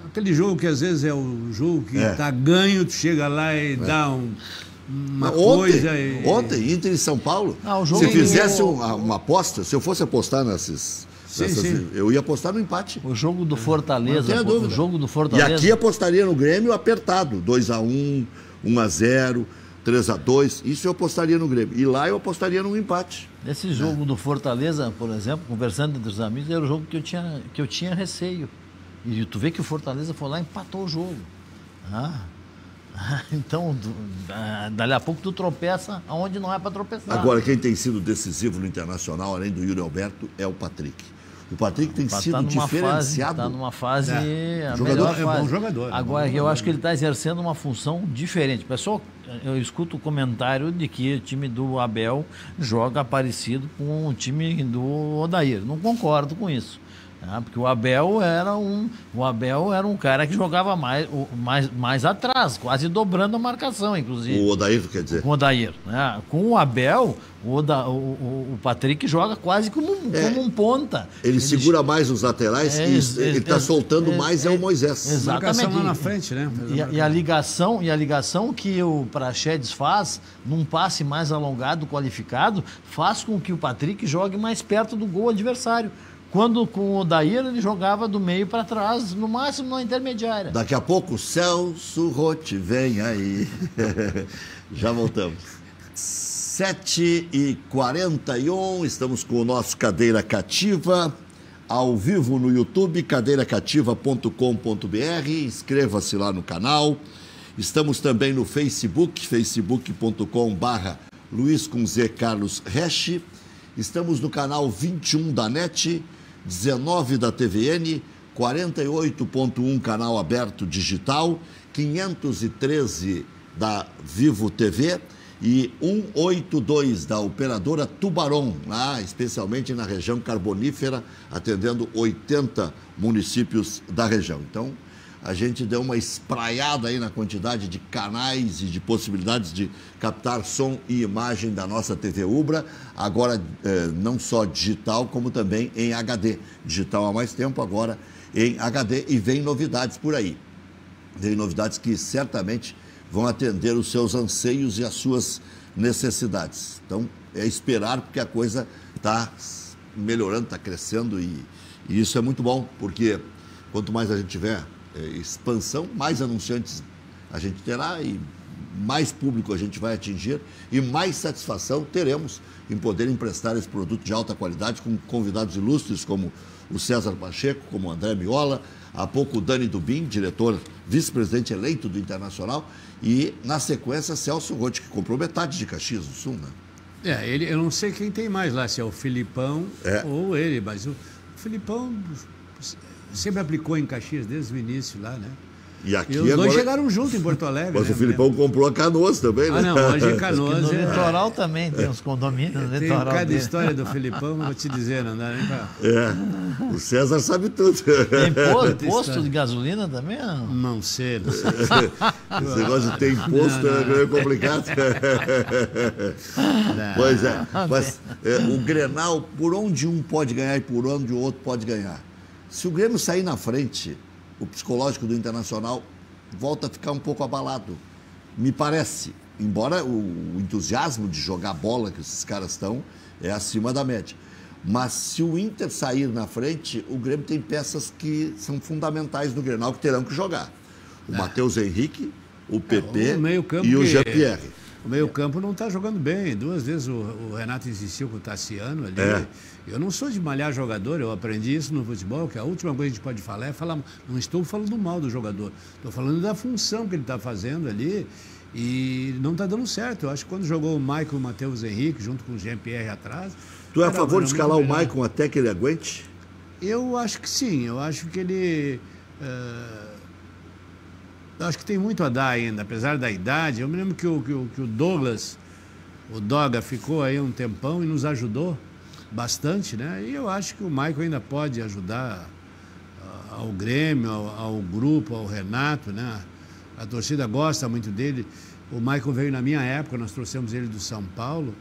Aquele jogo que às vezes é o jogo que tá ganho, tu chega lá e dá uma coisa...
Ontem, Inter e São Paulo,
se
fizesse uma aposta, se eu fosse apostar nessas, eu ia apostar no empate.
O jogo do Fortaleza, o jogo do Fortaleza.
E aqui apostaria no Grêmio apertado, 2-1, 1-0, 3-2, isso eu apostaria no Grêmio. E lá eu apostaria num empate.
Esse jogo do Fortaleza, por exemplo, conversando entre os amigos, era o jogo que eu tinha receio. E tu vê que o Fortaleza foi lá e empatou o jogo. Então, dali a pouco tu tropeça aonde não é para tropeçar.
Agora, quem tem sido decisivo no Internacional, além do Yuri Alberto, é o Patrick. O Patrick tem sido diferenciado.
Está numa fase...
bom jogador.
Agora, eu acho que ele está exercendo uma função diferente. Pessoal, eu escuto o comentário de que o time do Abel joga parecido com o time do Odair. Não concordo com isso. Porque o Abel era um cara que jogava mais atrás, quase dobrando a marcação, inclusive.
O Odair, quer dizer?
Com o Odair. Né? Com o Abel, o Patrick joga quase como um ponta.
Ele segura mais os laterais e ele está soltando mais o Moisés.
Exatamente.
Lá na frente, né?
E a ligação que o Praxedes faz, num passe mais alongado, qualificado, faz com que o Patrick jogue mais perto do gol adversário. Quando com o Odair ele jogava do meio para trás, no máximo na intermediária.
Daqui a pouco o Celso Rotti vem aí. Já voltamos. 7h41, estamos com o nosso Cadeira Cativa, ao vivo no YouTube, cadeiracativa.com.br. Inscreva-se lá no canal. Estamos também no Facebook, facebook.com/Luiz com Z Carlos Resch. Estamos no canal 21 da NET, 19 da TVN, 48.1 canal aberto digital, 513 da Vivo TV e 182 da operadora Tubarão, lá especialmente na região carbonífera, atendendo 80 municípios da região. Então, a gente deu uma espraiada aí na quantidade de canais e de possibilidades de captar som e imagem da nossa TV Ubra, agora não só digital, como também em HD. Digital há mais tempo, agora em HD, e vem novidades por aí. Vem novidades que certamente vão atender os seus anseios e as suas necessidades. Então, é esperar, porque a coisa está melhorando, está crescendo, e isso é muito bom, porque quanto mais a gente tiver expansão, mais anunciantes a gente terá e mais público a gente vai atingir e mais satisfação teremos em poder emprestar esse produto de alta qualidade com convidados ilustres como o César Pacheco, como o André Miola, há pouco o Dani Dubin, diretor, vice-presidente eleito do Internacional, e na sequência Celso Rotti, que comprou metade de Caxias do Sul, né?
Eu não sei quem tem mais lá, se é o Filipão ou ele, mas o Filipão sempre aplicou em Caxias desde o início lá, né?
E aqui
os dois
agora
chegaram juntos em Porto Alegre.
Mas o Filipão comprou a Canoas também, né?
Não, hoje em Canoas.
No litoral também tem uns condomínios no litoral.
Tem cada história do Filipão, vou te dizer, não dá nem pra...
O César sabe tudo.
Tem posto de gasolina também?
Não sei.
Esse negócio de ter imposto é meio complicado. Pois é. Mas o Grenal, por onde um pode ganhar e por onde o outro pode ganhar. Se o Grêmio sair na frente, o psicológico do Internacional volta a ficar um pouco abalado. Me parece, embora o entusiasmo de jogar bola que esses caras estão é acima da média. Mas se o Inter sair na frente, o Grêmio tem peças que são fundamentais no Grenal que terão que jogar. O Matheus Henrique, o PP e o Jean-Pierre.
o meio-campo não está jogando bem. 2 vezes o Renato insistiu com o Tassiano ali. Eu não sou de malhar jogador, eu aprendi isso no futebol, que a última coisa que a gente pode falar é falar. Não estou falando mal do jogador, estou falando da função que ele está fazendo ali e não está dando certo. Eu acho que quando jogou o Maicon e o Matheus Henrique, junto com o Jean-Pierre atrás.
Tu é a favor de escalar o Maicon até que ele aguente?
Eu acho que sim, eu acho que ele. Eu acho que tem muito a dar ainda, apesar da idade. Eu me lembro que o Douglas, o Doga, ficou aí um tempão e nos ajudou bastante, né? E eu acho que o Maicon ainda pode ajudar ao Grêmio, ao grupo, ao Renato, né? A torcida gosta muito dele. O Maicon veio na minha época, nós trouxemos ele do São Paulo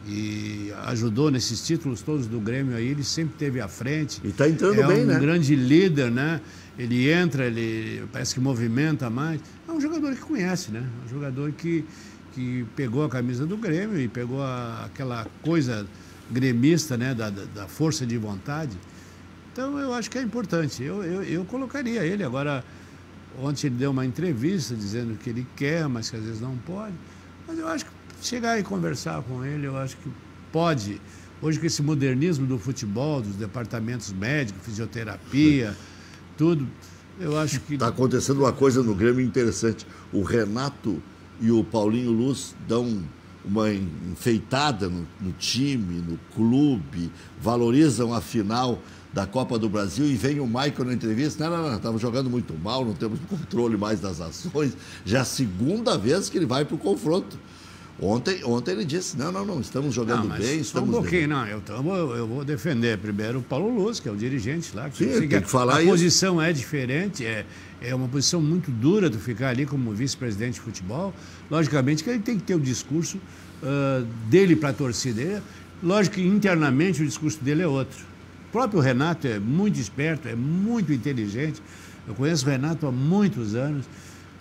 e ajudou nesses títulos todos do Grêmio aí, ele sempre esteve à frente.
E está entrando bem, né?
É um grande líder, né? Ele entra, ele parece que movimenta mais. É um jogador que conhece, né? É um jogador que pegou a camisa do Grêmio e pegou aquela coisa gremista, né? Da força de vontade. Então, eu acho que é importante. Eu colocaria ele. Agora, ontem ele deu uma entrevista dizendo que ele quer, mas que às vezes não pode. Mas eu acho que chegar e conversar com ele, eu acho que pode. Hoje, com esse modernismo do futebol, dos departamentos médicos, fisioterapia, tudo, eu acho que...
Está acontecendo uma coisa no Grêmio interessante. O Renato e o Paulinho Luz dão uma enfeitada no time, no clube, valorizam a final da Copa do Brasil e vem o Maicon na entrevista. Não, estamos jogando muito mal, não temos controle mais das ações. Já é a segunda vez que ele vai para o confronto. Ontem ele disse, não, estamos jogando bem, estamos
um pouquinho, não, eu vou defender primeiro o Paulo Luz, que é o dirigente lá.
Sim, tem que falar
isso. A posição é diferente, é uma posição muito dura de ficar ali como vice-presidente de futebol. Logicamente que ele tem que ter o discurso dele para a torcida. Lógico que internamente o discurso dele é outro. O próprio Renato é muito esperto, é muito inteligente. Eu conheço o Renato há muitos anos.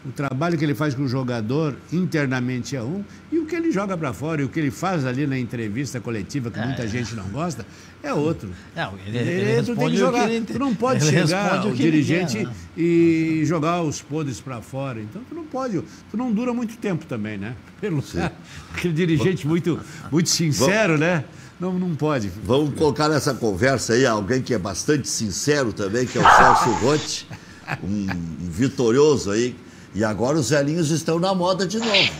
O trabalho que ele faz com o jogador internamente é um, e o que ele joga para fora e o que ele faz ali na entrevista coletiva, que muita gente não gosta, é outro.
Ele
tu tem que jogar. Tu não pode chegar o dirigente e jogar os podres para fora. Então tu não pode, tu não dura muito tempo também, né? Aquele dirigente muito sincero, né? Não pode.
Vamos colocar nessa conversa aí alguém que é bastante sincero também, que é o Celso Rotti, um vitorioso aí. E agora os velhinhos estão na moda de novo.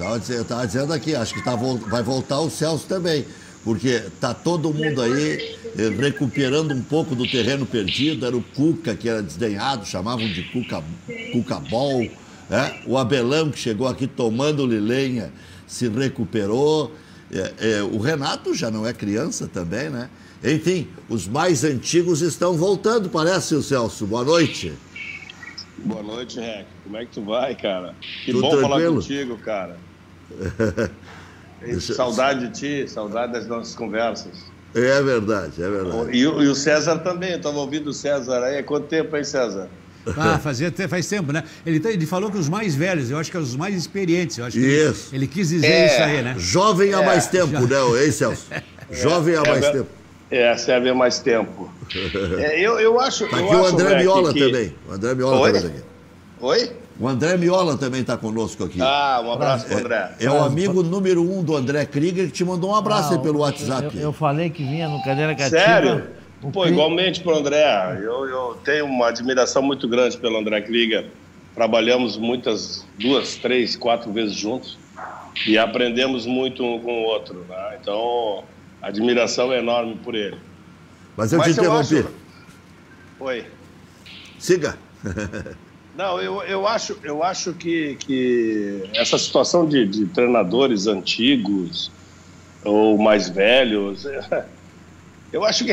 Eu estava dizendo aqui, acho que vai voltar o Celso também, porque está todo mundo aí recuperando um pouco do terreno perdido. Era o Cuca, que era desdenhado, chamavam de Cuca Ball. Né? O Abelão, que chegou aqui tomando lilenha, se recuperou. O Renato já não é criança também, né? Enfim, os mais antigos estão voltando, parece, o Celso. Boa noite.
Boa noite, Rec. Como é que tu vai, cara? Que
Tudo
bom
tranquilo?
Falar contigo, cara. Saudade de ti, saudade das nossas conversas.
É verdade.
E o César também, eu estava ouvindo o César aí. Há quanto tempo, hein, César?
Faz tempo, né? Ele falou que os mais velhos, eu acho que os mais experientes. Eu acho que
isso.
Ele quis dizer isso aí, né?
Jovem há mais tempo, né, hein, Celso? Jovem há mais tempo.
Serve há mais tempo. Eu acho.
Tá aqui o André Miola também. O André Miola também aqui.
Oi?
O André Miola também está conosco aqui.
Um abraço pro André.
É o amigo número 1 do André Krieger, que te mandou um abraço aí pelo WhatsApp.
Eu falei que vinha no Cadeira Cativa.
Sério? Pô, igualmente pro André. Eu tenho uma admiração muito grande pelo André Krieger. Trabalhamos muitas, 2, 3, 4 vezes juntos e aprendemos muito um com o outro, né? Então, a admiração é enorme por ele.
Mas eu te interrompi.
Oi.
Siga.
Não, eu acho que essa situação de treinadores antigos ou mais velhos, eu acho que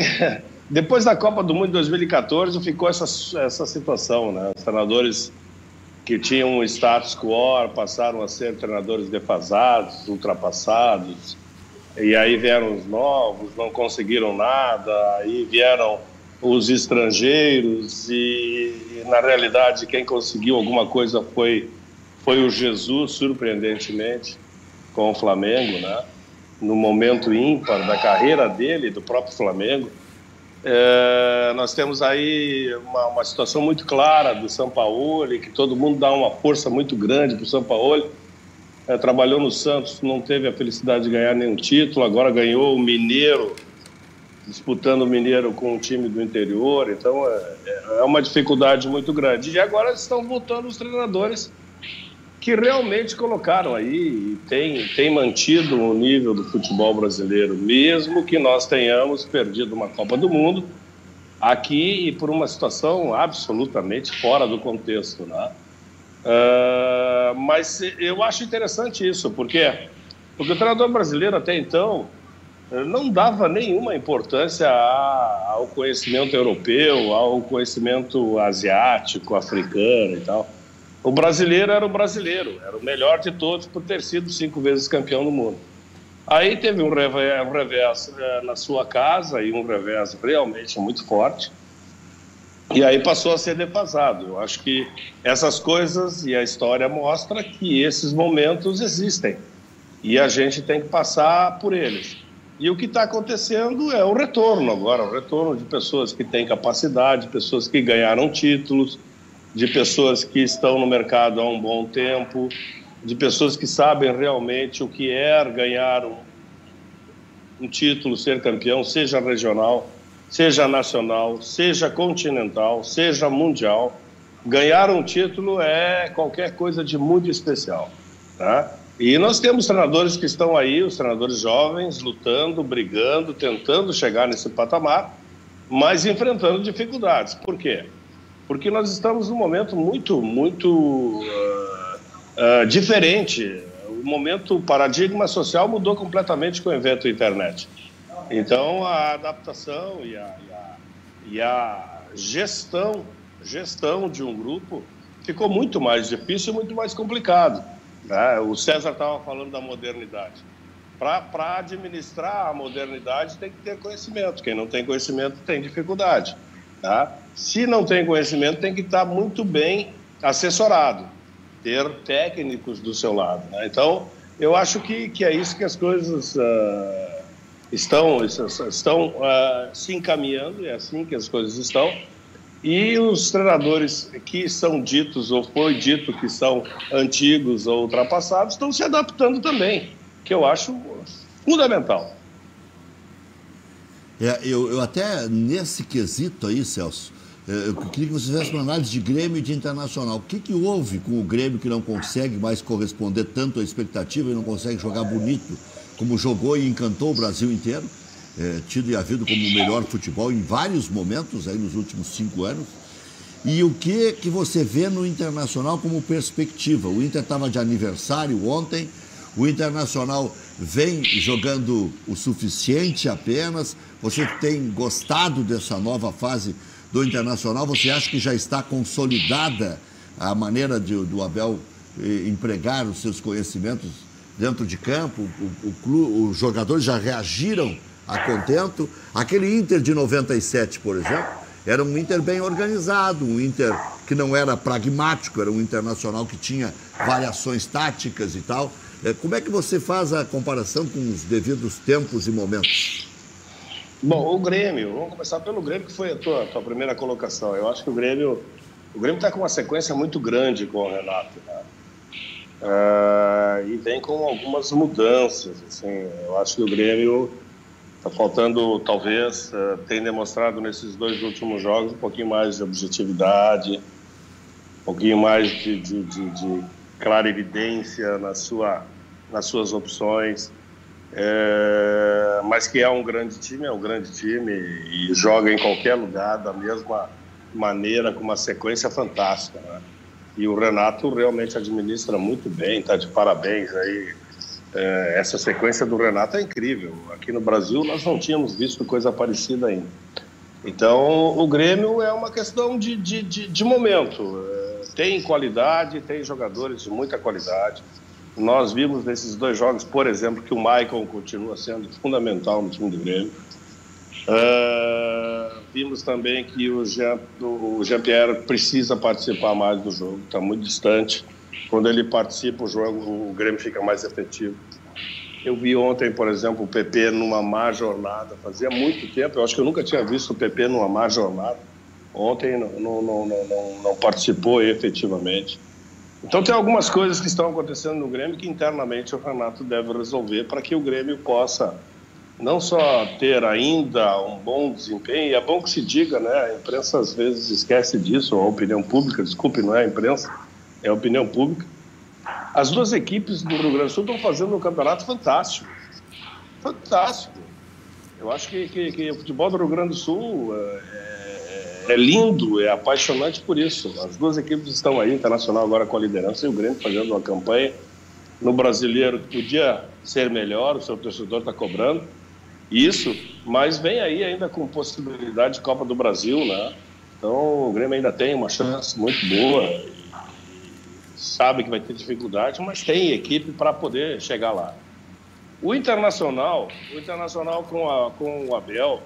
depois da Copa do Mundo de 2014 ficou essa situação, né? Os treinadores que tinham um status quo passaram a ser treinadores defasados, ultrapassados, e aí vieram os novos, não conseguiram nada, aí vieram os estrangeiros e na realidade quem conseguiu alguma coisa foi o Jesus, surpreendentemente, com o Flamengo, né? No momento ímpar da carreira dele, do próprio Flamengo. Nós temos aí uma situação muito clara do Sampaoli, que todo mundo dá uma força muito grande para o Sampaoli, trabalhou no Santos, não teve a felicidade de ganhar nenhum título, agora ganhou o Mineiro, disputando o Mineiro com um time do interior, então é uma dificuldade muito grande. E agora estão voltando os treinadores que realmente colocaram aí e tem mantido o nível do futebol brasileiro, mesmo que nós tenhamos perdido uma Copa do Mundo aqui e por uma situação absolutamente fora do contexto, né? Mas eu acho interessante isso, porque o treinador brasileiro até então não dava nenhuma importância ao conhecimento europeu, ao conhecimento asiático, africano e tal. O brasileiro era o melhor de todos por ter sido 5 vezes campeão do mundo. Aí teve um revés na sua casa, e um revés realmente muito forte, e aí passou a ser defasado. Eu acho que essas coisas, e a história mostra que esses momentos existem, e a gente tem que passar por eles. E o que está acontecendo é o retorno agora, o retorno de pessoas que têm capacidade, pessoas que ganharam títulos, de pessoas que estão no mercado há um bom tempo, de pessoas que sabem realmente o que é ganhar um título, ser campeão, seja regional, seja nacional, seja continental, seja mundial. Ganhar um título é qualquer coisa de muito especial, tá? E nós temos treinadores que estão aí, os treinadores jovens, lutando, brigando, tentando chegar nesse patamar, mas enfrentando dificuldades. Por quê? Porque nós estamos num momento muito diferente. O paradigma social mudou completamente com o evento internet. Então, a adaptação e a gestão de um grupo ficou muito mais difícil e muito mais complicado, né? O César estava falando da modernidade. Para administrar a modernidade tem que ter conhecimento. Quem não tem conhecimento tem dificuldade, tá? Se não tem conhecimento, tem que estar muito bem assessorado, ter técnicos do seu lado, né? Então, eu acho que é isso que as coisas estão se encaminhando, é assim que as coisas estão. E os treinadores que são ditos, ou foi dito que são antigos ou ultrapassados, estão se adaptando também, que eu acho fundamental.
Eu até, nesse quesito aí, Celso, eu queria que você fizesse uma análise de Grêmio e de Internacional. O que houve com o Grêmio que não consegue mais corresponder tanto à expectativa e não consegue jogar bonito como jogou e encantou o Brasil inteiro, tido e havido como o melhor futebol em vários momentos aí nos últimos 5 anos? E o que você vê no Internacional como perspectiva? O Inter estava de aniversário ontem, o Internacional vem jogando o suficiente apenas. Você tem gostado dessa nova fase do Internacional? Você acha que já está consolidada a maneira do Abel empregar os seus conhecimentos dentro de campo? Os jogadores já reagiram a contento? Aquele Inter de 97, por exemplo, era um Inter bem organizado, um Inter que não era pragmático, era um Internacional que tinha variações táticas e tal. Como é que você faz a comparação com os devidos tempos e momentos?
Bom, o Grêmio, vamos começar pelo Grêmio, que foi a tua primeira colocação. Eu acho que o Grêmio está com uma sequência muito grande com o Renato, né? E vem com algumas mudanças, assim. Eu acho que o Grêmio está faltando, talvez, tem demonstrado nesses 2 últimos jogos um pouquinho mais de objetividade, um pouquinho mais de clarividência nas suas opções. Mas que é um grande time e joga em qualquer lugar da mesma maneira, com uma sequência fantástica, né? E o Renato realmente administra muito bem, está de parabéns aí. Essa sequência do Renato é incrível. Aqui no Brasil nós não tínhamos visto coisa parecida ainda. Então o Grêmio é uma questão de momento. Tem qualidade, tem jogadores de muita qualidade. Nós vimos nesses 2 jogos, por exemplo, que o Maicon continua sendo fundamental no time do Grêmio. Vimos também que o Jean-Pierre precisa participar mais do jogo, está muito distante. Quando ele participa, o Grêmio fica mais efetivo. Eu vi ontem, por exemplo, o PP numa má jornada. Fazia muito tempo, eu acho que eu nunca tinha visto o PP numa má jornada. Ontem não participou efetivamente. Então tem algumas coisas que estão acontecendo no Grêmio que internamente o Renato deve resolver para que o Grêmio possa não só ter ainda um bom desempenho, e é bom que se diga, né? A imprensa às vezes esquece disso, ou a opinião pública, desculpe, não é a imprensa, é a opinião pública. As duas equipes do Rio Grande do Sul estão fazendo um campeonato fantástico. Fantástico. Eu acho que o futebol do Rio Grande do Sul é lindo, é apaixonante por isso. As duas equipes estão aí, Internacional agora com a liderança e o Grêmio fazendo uma campanha no Brasileiro que podia ser melhor, o seu torcedor está cobrando isso, mas vem aí ainda com possibilidade de Copa do Brasil, né? Então o Grêmio ainda tem uma chance muito boa, sabe que vai ter dificuldade, mas tem equipe para poder chegar lá. O Internacional com o Abel,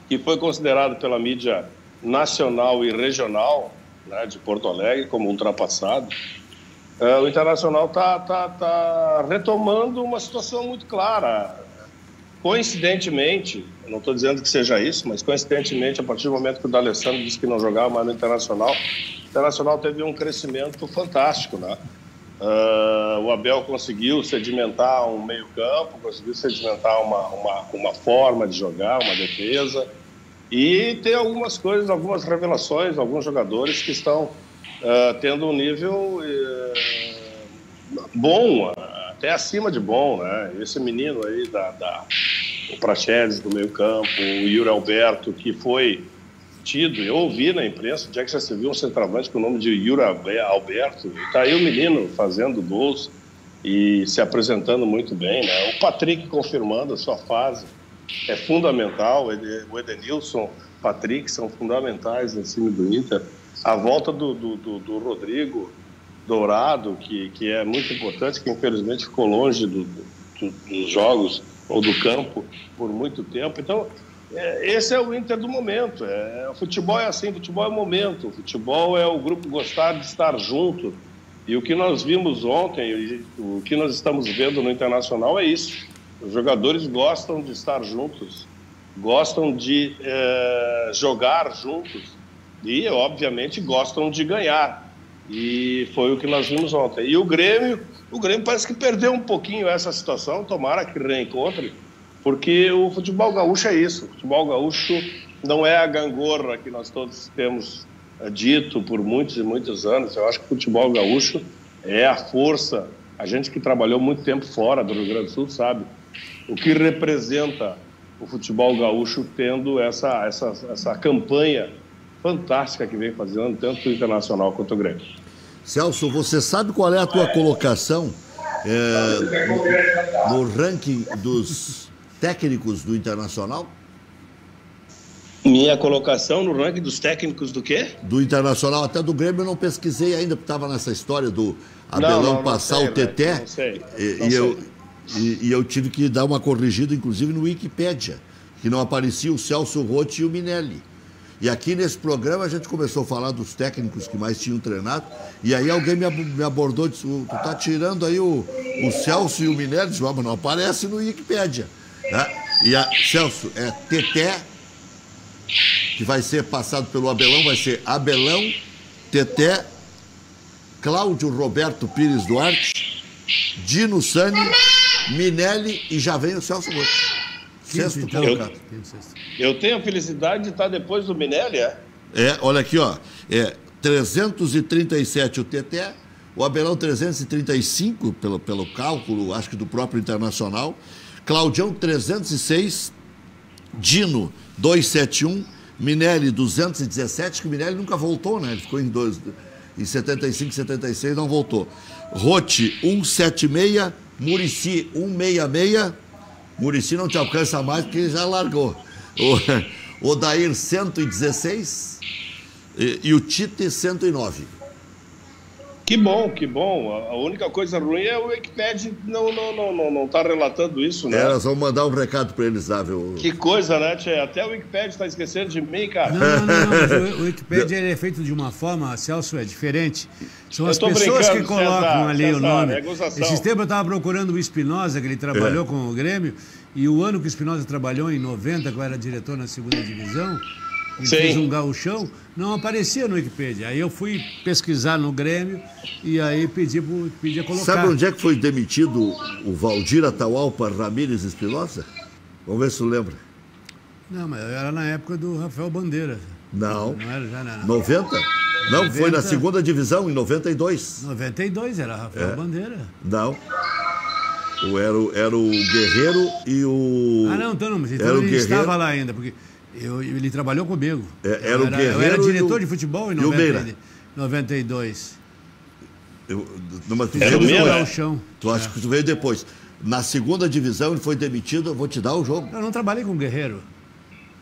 que foi considerado pela mídia nacional e regional, né, de Porto Alegre como ultrapassado, o Internacional tá retomando uma situação muito clara. Coincidentemente, não estou dizendo que seja isso, mas coincidentemente, a partir do momento que o D'Alessandro disse que não jogava mais no Internacional, o Internacional teve um crescimento fantástico, né? O Abel conseguiu sedimentar um meio-campo, conseguiu sedimentar uma forma de jogar, uma defesa, e tem algumas coisas, algumas revelações, alguns jogadores que estão tendo um nível bom, até acima de bom, né? Esse menino aí o Praxedes do meio-campo, o Yuri Alberto, que foi tido, eu ouvi na imprensa, onde é que já se viu um centroavante com o nome de Yuri Alberto, está aí o menino fazendo gols e se apresentando muito bem, né? O Patrick confirmando a sua fase é fundamental, o Edenilson, Patrick são fundamentais em cima do Inter, a volta do Rodrigo Dourado, que é muito importante, que infelizmente ficou longe dos jogos ou do campo por muito tempo. Então, esse é o Inter do momento. O futebol é assim, futebol é momento, o futebol é o grupo gostar de estar junto. E o que nós vimos ontem, o que nós estamos vendo no Internacional é isso. Os jogadores gostam de estar juntos, gostam de jogar juntos e, obviamente, gostam de ganhar. E foi o que nós vimos ontem. E o Grêmio parece que perdeu um pouquinho essa situação, tomara que reencontre, porque o futebol gaúcho é isso. O futebol gaúcho não é a gangorra que nós todos temos dito por muitos e muitos anos. Eu acho que o futebol gaúcho é a força. A gente que trabalhou muito tempo fora do Rio Grande do Sul sabe o que representa o futebol gaúcho tendo essa campanha fantástica que vem fazendo tanto o Internacional quanto o Grêmio.
Celso, você sabe qual é a tua colocação no ranking dos técnicos do Internacional?
Minha colocação no ranking dos técnicos do quê?
Do Internacional, até do Grêmio eu não pesquisei ainda, porque estava nessa história do Abelão passar o Teté.
Não sei.
E eu tive que dar uma corrigida, inclusive, no Wikipédia, que não aparecia o Celso Roth e o Minelli. E aqui nesse programa a gente começou a falar dos técnicos que mais tinham treinado, e aí alguém me abordou e disse, tu tá tirando aí o Celso e o Minelli? Disse, mas não aparece no Wikipédia. Né? E Celso, é Teté, que vai ser passado pelo Abelão, vai ser Abelão, Teté, Cláudio Roberto Pires Duarte, Dino Sani, Minelli e já vem o Celso Roth. Sexto colocado.
Eu tenho a felicidade de estar depois do Minelli,
olha aqui, ó. 337 o Teté, o Abelão 335, pelo cálculo, acho que do próprio Internacional. Claudião 306, Dino 271, Minelli 217, que o Minelli nunca voltou, né? Ele ficou em 75, 76, não voltou. Roth 176, Muricy 166. Muricy não te alcança mais porque ele já largou. O Odair 116 e o Tite 109.
Que bom, que bom. A única coisa ruim é o Wikipedia não tá relatando isso, né?
Nós vamos mandar um recado para eles lá, viu?
Que coisa, né, Tchê? Até o Wikipedia está esquecendo de mim, cara.
Não. O Wikipedia ele é feito de uma forma, Celso, é diferente. São as pessoas que colocam ali o nome. Esse tempo eu estava procurando o Espinosa, que ele trabalhou com o Grêmio, e o ano que o Espinosa trabalhou, em 90, que eu era diretor na segunda divisão, Ele fez um gauchão, não aparecia no Wikipedia. Aí eu fui pesquisar no Grêmio e aí pedi a colocar.
Sabe onde é que foi demitido o Valdir Atahualpa Ramírez Espinosa? Vamos ver se tu lembra.
Não, mas era na época do Rafael Bandeira.
Não.
Não era já, não.
90? Não,
90...
foi na segunda divisão, em 92.
92, era Rafael Bandeira.
Não. Era o Guerreiro e o...
Ah, não, então não, mas
era
ele estava lá ainda, porque ele trabalhou comigo.
Era o Guerreiro.
Eu era diretor de futebol em
92.
Mas tu veio chão.
Tu acha que tu veio depois. Na segunda divisão ele foi demitido, eu vou te dar o jogo.
Eu não trabalhei com o Guerreiro.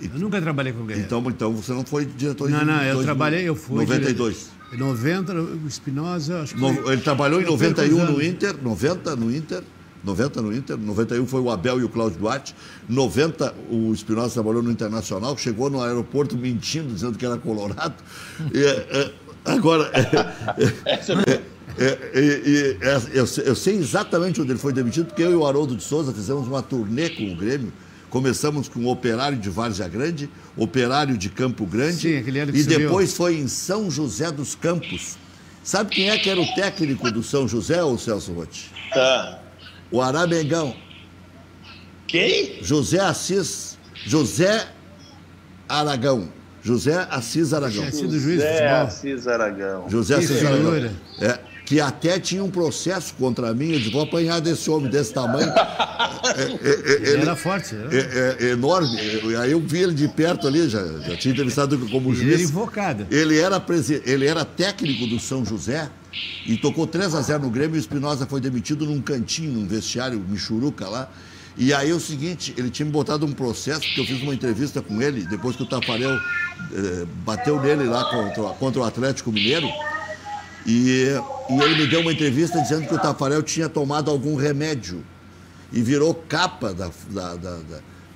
Eu nunca trabalhei com o Guerreiro.
Então você não foi diretor de...
Não, eu fui...
92.
90, o Espinosa, acho que...
Ele trabalhou em 91 no Inter, 90 no Inter, 91 foi o Abel e o Cláudio Duarte, 90 o Espinosa trabalhou no Internacional, chegou no aeroporto mentindo, dizendo que era colorado. Agora, eu sei exatamente onde ele foi demitido, porque eu e o Haroldo de Souza fizemos uma turnê com o Grêmio. Começamos com o Operário de Várzea Grande, Operário de Campo Grande.
Sim, aquele ano que
e
subiu.
Depois foi em São José dos Campos. Sabe quem é que era o técnico do São José, ô Celso Rotti?
Tá.
O Aramegão.
Quem?
José Assis Aragão. José Assis Aragão.
Tinha sido juiz de
José
futebol.
Assis Aragão.
José Assis Aragão.
figura.
Que até tinha um processo contra mim. Eu disse, vou apanhar desse homem desse tamanho.
Ele era forte.
Enorme. Aí eu vi ele de perto ali, já tinha entrevistado como juiz.
Ele era invocado.
Ele era técnico do São José e tocou 3-0 no Grêmio e o Espinosa foi demitido num cantinho, num vestiário, Michuruca lá. E aí é o seguinte, ele tinha me botado um processo, porque eu fiz uma entrevista com ele, depois que o Tafarel bateu nele lá contra o Atlético Mineiro. E ele me deu uma entrevista dizendo que o Tafarel tinha tomado algum remédio e virou capa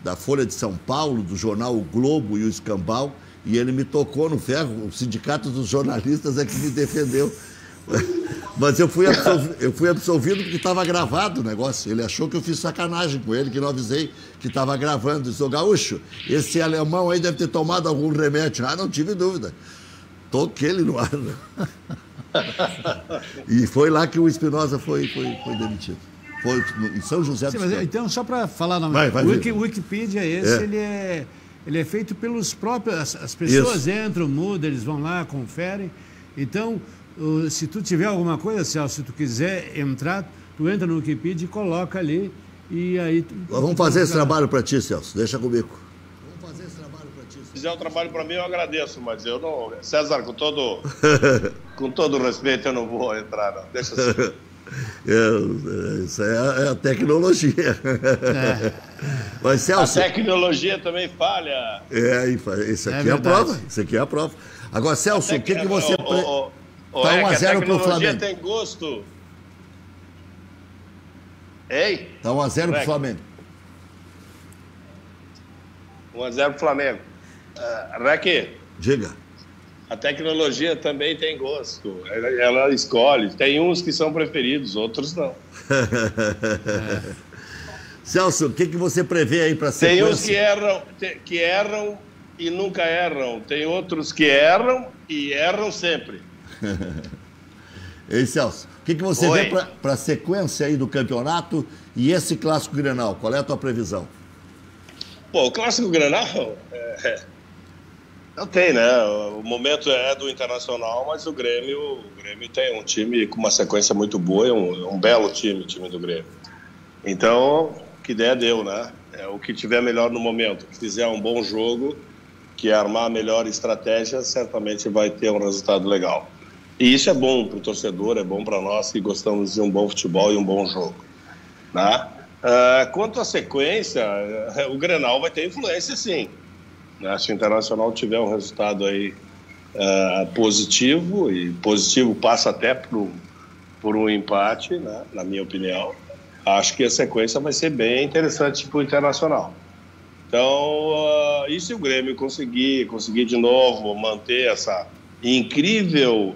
da Folha de São Paulo, do jornal O Globo e o Escambau, e ele me tocou no ferro. O Sindicato dos Jornalistas é que me defendeu. Mas eu fui absolvido porque estava gravado o negócio. Ele achou que eu fiz sacanagem com ele, que não avisei que estava gravando. Disse, ô Gaúcho, esse alemão aí deve ter tomado algum remédio. Ah, não tive dúvida. Toquei ele no ar. E foi lá que o Espinosa foi demitido. Foi em São José dos Campos.
Então, só para falar, o Wikipedia ele é feito pelos próprios... As pessoas entram, mudam, eles vão lá, conferem. Então, se tu tiver alguma coisa, Celso, se tu quiser entrar, tu entra no Wikipedia e coloca ali, e aí...
Vamos fazer esse trabalho para ti, Celso. Deixa comigo.
Se fizer um trabalho para mim, eu agradeço, mas eu não... César, com todo respeito, eu não vou entrar, não. Deixa assim.
Isso é a tecnologia. Mas, Celso...
A tecnologia também falha.
Isso aqui é a prova. Isso aqui é a prova. Agora, Celso, o que você... Tá 1-0 pro Flamengo.
Tem gosto. Ei?
Tá 1-0 pro Flamengo.
1-0 pro Flamengo. Rec,
diga.
A tecnologia também tem gosto. Ela escolhe. Tem uns que são preferidos, outros não.
Celso, o que você prevê aí para a sequência?
Tem uns que erram e nunca erram. Tem outros que erram e erram sempre.
Ei, Celso, o que você vê para a sequência aí do campeonato e esse Clássico Grenal? Qual é a tua previsão?
Pô, o Clássico Grenal não tem, né? O momento é do Internacional, mas o Grêmio tem um time com uma sequência muito boa, é um belo time do Grêmio. Então, que ideia deu, né? O que tiver melhor no momento, que fizer um bom jogo, que armar a melhor estratégia, certamente vai ter um resultado legal. E isso é bom para o torcedor, é bom para nós que gostamos de um bom futebol e um bom jogo, né? Quanto à sequência, o Grenal vai ter influência, sim. Se o Internacional tiver um resultado aí positivo, e positivo passa até por um empate, né, na minha opinião, acho que a sequência vai ser bem interessante para o Internacional. Então, e se o Grêmio conseguir de novo manter essa incrível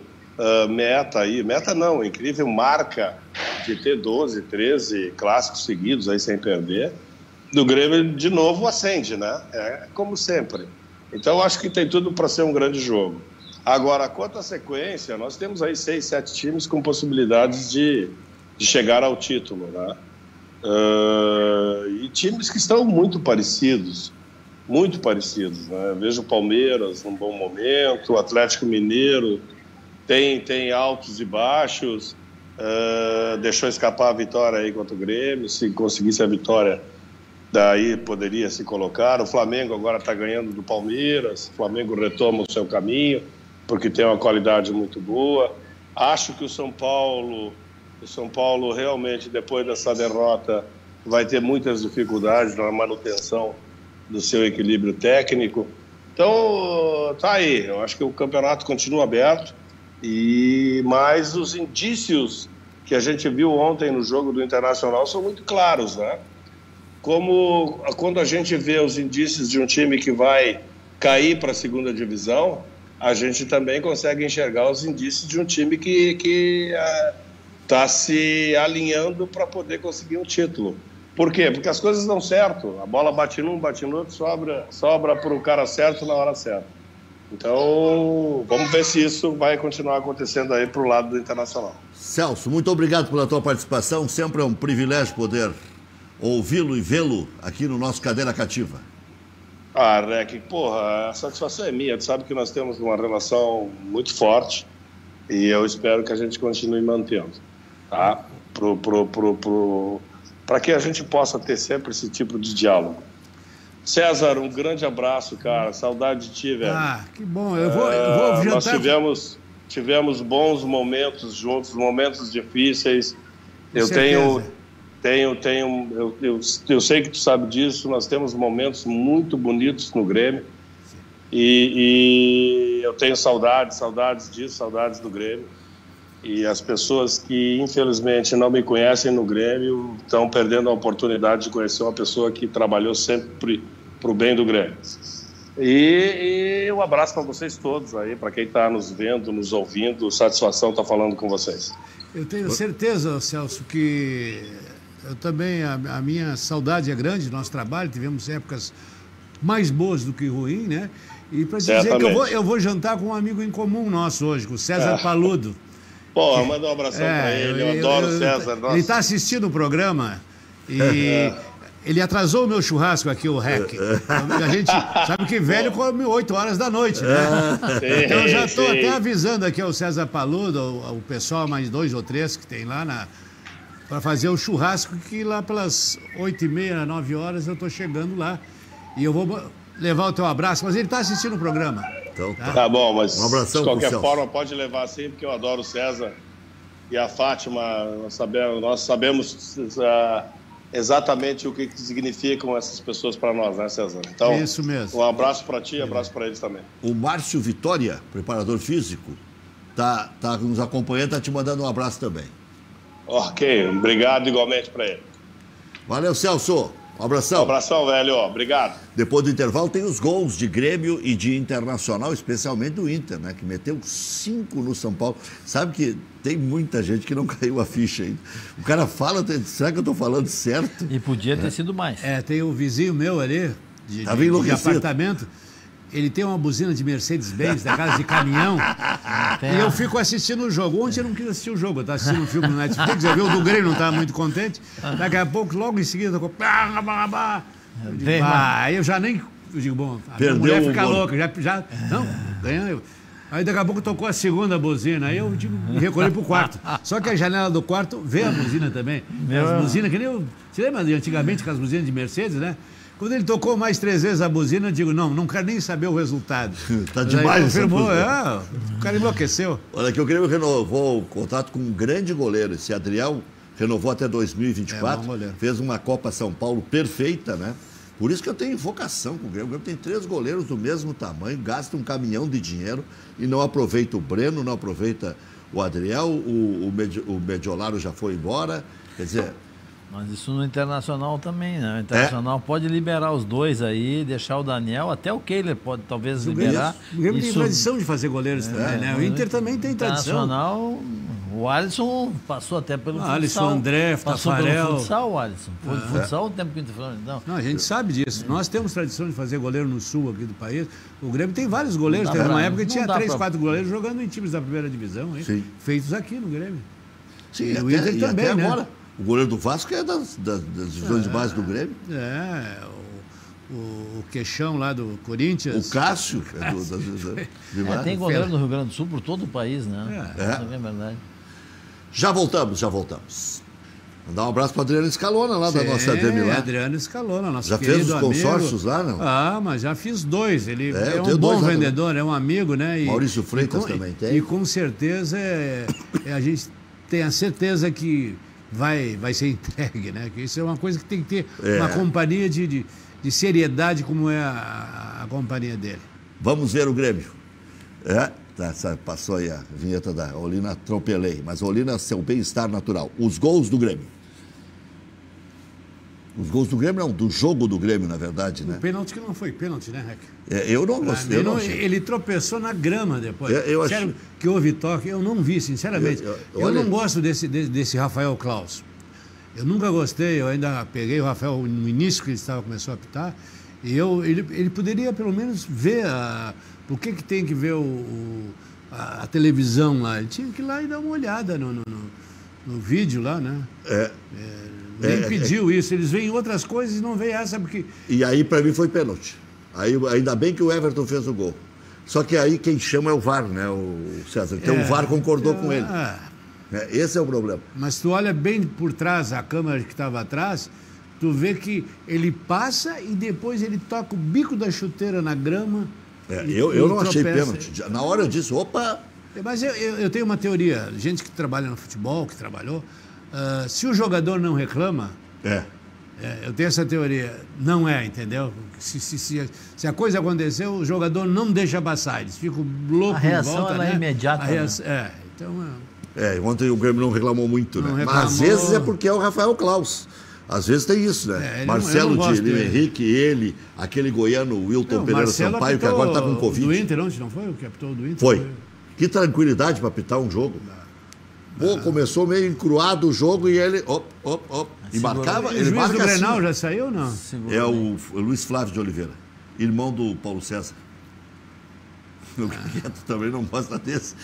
incrível marca de ter 12, 13 clássicos seguidos aí sem perder, do Grêmio de novo acende, né? É como sempre. Então, eu acho que tem tudo para ser um grande jogo. Agora, quanto à sequência, nós temos aí 6, 7 times com possibilidades de chegar ao título, né? E times que estão muito parecidos, né? Vejo o Palmeiras num bom momento, o Atlético Mineiro tem altos e baixos, deixou escapar a vitória aí contra o Grêmio. Se conseguisse a vitória, daí poderia se colocar. O Flamengo agora está ganhando do Palmeiras, o Flamengo retoma o seu caminho, porque tem uma qualidade muito boa. Acho que o São Paulo realmente, depois dessa derrota, vai ter muitas dificuldades na manutenção do seu equilíbrio técnico. Então, tá aí. Eu acho que o campeonato continua aberto, mas os indícios que a gente viu ontem no jogo do Internacional são muito claros, né? Como quando a gente vê os indícios de um time que vai cair para a segunda divisão, a gente também consegue enxergar os indícios de um time que está se alinhando para poder conseguir um título. Por quê? Porque as coisas dão certo. A bola bate num, bate no outro, sobra para o cara certo na hora certa. Então, vamos ver se isso vai continuar acontecendo aí para o lado do Internacional.
Celso, muito obrigado pela tua participação. Sempre é um privilégio poder ouvi-lo e vê-lo aqui no nosso Cadeira Cativa.
Rec, porra, a satisfação é minha. Tu sabe que nós temos uma relação muito forte e eu espero que a gente continue mantendo, tá? Para que a gente possa ter sempre esse tipo de diálogo. César, um grande abraço, cara. Saudade de ti, velho.
Que bom. Eu vou jantar.
Nós tivemos bons momentos juntos, momentos difíceis. Eu sei que tu sabe disso. Nós temos momentos muito bonitos no Grêmio. E eu tenho saudades disso, saudades do Grêmio. E as pessoas que, infelizmente, não me conhecem no Grêmio estão perdendo a oportunidade de conhecer uma pessoa que trabalhou sempre para o bem do Grêmio. E um abraço para vocês todos aí, para quem está nos vendo, nos ouvindo. Satisfação estar falando com vocês.
Eu tenho certeza, Celso, que eu também, a minha saudade é grande do nosso trabalho. Tivemos épocas mais boas do que ruins, né? E para dizer que eu vou jantar com um amigo em comum nosso hoje, com o César Paludo.
Pô, manda um abração para ele, eu adoro o César.
Ele está assistindo o programa e ele atrasou o meu churrasco aqui, o REC. A gente sabe que velho come 8 horas da noite, né? Então eu já estou até avisando aqui ao César Paludo, o pessoal, mais 2 ou 3 que tem lá, para fazer o churrasco, que lá pelas 8h30, 9 horas eu estou chegando lá. E eu vou levar o teu abraço, mas ele está assistindo o programa.
Então,
tá bom, mas
um abração,
de qualquer forma pode levar assim, porque eu adoro o César e a Fátima. Nós sabemos exatamente o que significam essas pessoas para nós, né, César? Então,
isso mesmo.
Um abraço para ti e um abraço para eles também.
O Márcio Vitória, preparador físico, tá nos acompanhando, tá te mandando um abraço também.
Ok, obrigado igualmente para ele.
Valeu, Celso. Um abração.
Um abração, velho. Obrigado.
Depois do intervalo tem os gols de Grêmio e de Internacional, especialmente do Inter, né? Que meteu 5 no São Paulo. Sabe que tem muita gente que não caiu a ficha ainda. O cara fala, será que eu estou falando certo?
E podia ter sido mais.
Tem o vizinho meu ali, de apartamento. Ele tem uma buzina de Mercedes-Benz, da casa de caminhão, e eu fico assistindo o jogo. Ontem eu não quis assistir o jogo, eu estava assistindo um filme no Netflix, eu vi o do Grêmio, não estava muito contente. Daqui a pouco, logo em seguida, tocou... Aí eu já nem... Eu digo, bom, a minha mulher fica louca, não, ganhou. Aí daqui a pouco tocou a segunda buzina, aí eu me recolhi pro quarto. Só que a janela do quarto vê a buzina também. As buzinas, que nem eu... Você lembra de antigamente com as buzinas de Mercedes, né? Quando ele tocou mais 3 vezes a buzina, eu digo, não quero nem saber o resultado.
Tá demais.
Confirmou, o cara enlouqueceu.
Olha, que o Grêmio renovou o contrato com um grande goleiro. Esse Adriel renovou até 2024. Fez uma Copa São Paulo perfeita, né? Por isso que eu tenho vocação com o Grêmio. O Grêmio tem 3 goleiros do mesmo tamanho, gasta um caminhão de dinheiro e não aproveita o Breno, não aproveita o Adriel, o Mediolaro já foi embora. Quer dizer...
Mas isso no Internacional também, né? O Internacional pode liberar os 2 aí, deixar o Daniel, até o Kehler pode talvez liberar.
O Grêmio tem tradição de fazer goleiros também, né? O Inter também tem tradição.
Internacional, O Alisson passou até pelo futsal.
Alisson, André,
passou
Tafarel.
pelo futsal, o Alisson. Foi do futsal o tempo que não.
Não, a gente sabe disso. Nós temos tradição de fazer goleiro no sul aqui do país. O Grêmio tem vários goleiros. Teve uma época que tinha 3, 4 goleiros jogando em times da primeira divisão, hein? Feitos aqui no Grêmio.
Sim,
e o Inter também,
até
né?
agora. O goleiro do Vasco é das divisões de base do Grêmio.
O Queixão lá do Corinthians.
O Cássio é das divisões de base.
Tem goleiro no Rio Grande do Sul por todo o país, né? Isso é verdade.
Já voltamos. Mandar um abraço para Adriano Scalona, lá da nossa Ademi lá.
Adriano Scalona, nosso
já
querido
fez os consórcios
amigo.
lá, não?
Mas já fiz 2. Ele é um
tenho
bom
2 lá
vendedor,
também.
é um amigo, né?
Maurício Freitas também tem.
E com certeza a gente tem a certeza que vai ser entregue, né? Que isso é uma coisa que tem que ter uma companhia de seriedade como é a companhia dele.
Vamos ver o Grêmio. Passou aí a vinheta da Olina, atropelei. Mas Olina é seu bem-estar natural. Os gols do Grêmio. Os gols do Grêmio não, do jogo do Grêmio, na verdade, né?
O pênalti que não foi pênalti, né, Rec?
Eu não gostei.
Ele tropeçou na grama depois.
Sério,
que houve toque, eu não vi, sinceramente. Eu não gosto desse Rafael Claus. Eu nunca gostei, eu ainda peguei o Rafael no início que ele começou a apitar, e ele poderia pelo menos ver por que tem que ver a televisão lá. Ele tinha que ir lá e dar uma olhada no vídeo lá, né? Nem pediu isso, eles veem outras coisas e não veem essa porque...
E aí, para mim, foi pênalti. Aí, ainda bem que o Everton fez o gol. Só que aí quem chama é o VAR, né, o César? Então o VAR concordou com ele. Esse é o problema.
Mas tu olha bem por trás, a câmera que estava atrás, tu vê que ele passa e depois ele toca o bico da chuteira na grama.
Eu não achei pênalti. Na hora eu disse, opa...
Mas eu tenho uma teoria, gente que trabalha no futebol, que trabalhou, se o jogador não reclama, eu tenho essa teoria, não entendeu? Se a coisa aconteceu, o jogador não deixa passar, eles ficam loucos em volta.
A reação é imediata.
Ontem o Grêmio não reclamou muito, né? Mas às vezes é porque é o Rafael Claus. Às vezes tem isso, né? Marcelo Diego Henrique, ele, aquele goiano Wilton Pereira Sampaio, que agora está com Covid.
Do Inter ontem, não foi? O que apitou do Inter?
Foi. Que tranquilidade para apitar um jogo. Começou meio encruado o jogo e ele... E marcava...
O juiz do Grenal já saiu ou não?
É o Luiz Flávio de Oliveira, irmão do Paulo César. Tu também não gosta desse?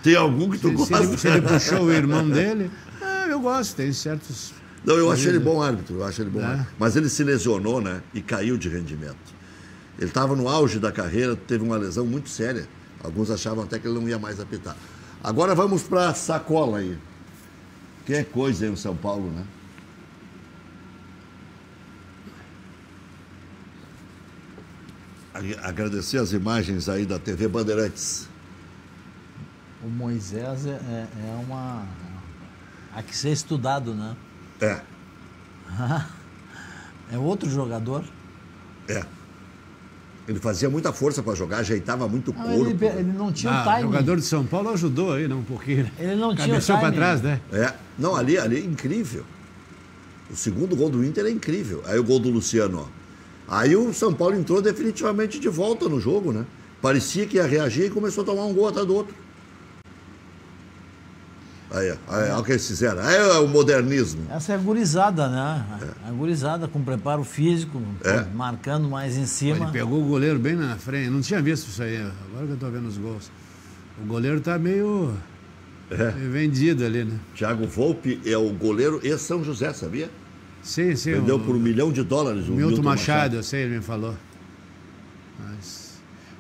Tem algum que tu gosta?
Se ele puxou o irmão dele, eu gosto, tem certos...
Não, eu achei ele bom árbitro, Mas ele se lesionou, né? E caiu de rendimento. Ele estava no auge da carreira, teve uma lesão muito séria. Alguns achavam até que ele não ia mais apitar. Agora vamos para a sacola aí. Que é coisa aí no São Paulo, né? Agradecer as imagens aí da TV Bandeirantes.
O Moisés é uma... Há que ser estudado, né? É outro jogador?
Ele fazia muita força para jogar, ajeitava muito o corpo.
Ele não tinha o timing.
O jogador de São Paulo ajudou aí, um pouquinho.
Ele não tinha o timing.
Cabeceou para trás, né?
Não, ali é incrível. O segundo gol do Inter é incrível. Aí o gol do Luciano, Aí o São Paulo entrou definitivamente de volta no jogo, né? Parecia que ia reagir e começou a tomar um gol atrás do outro. Aí, olha o que eles fizeram. Aí é o modernismo.
Essa é a gurizada, né? A gurizada com preparo físico, marcando mais em cima.
Ele pegou o goleiro bem na frente. Eu não tinha visto isso aí. Agora que eu estou vendo os gols. O goleiro está meio vendido ali, né?
Thiago Volpe é o goleiro e São José, sabia?
Sim.
Vendeu por $1 milhão o
Milton Machado, eu sei, ele me falou. Mas...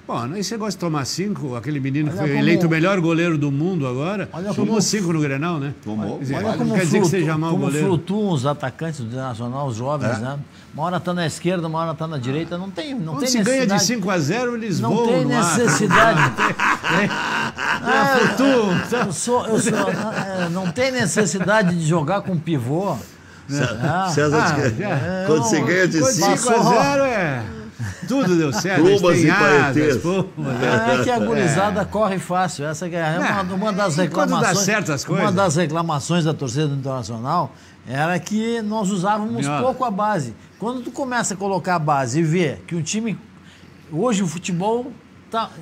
Bom, aí você gosta de tomar 5, aquele menino que foi eleito o melhor goleiro do mundo agora, tomou 5 no Grenal, né?
Tomou.
Olha como
quer dizer que seja mau goleiro.
Flutuam os atacantes do Internacional, os jovens, né? Uma hora está na esquerda, uma hora está na direita, não tem
Quando
necessidade.
Se ganha de 5-0, eles
não
voam
tem
no ar.
Necessidade.
Flutuam.
Não tem necessidade de jogar com pivô.
César, quando você ganha de
5-0 tudo deu certo.
Plumas e paetês.
É que a gurizada corre fácil. Essa é uma das reclamações.
Quando dá certo as coisas.
Uma das reclamações da torcida do Internacional era que nós usávamos pouco a base. Quando tu começa a colocar a base e vê que o time... Hoje o futebol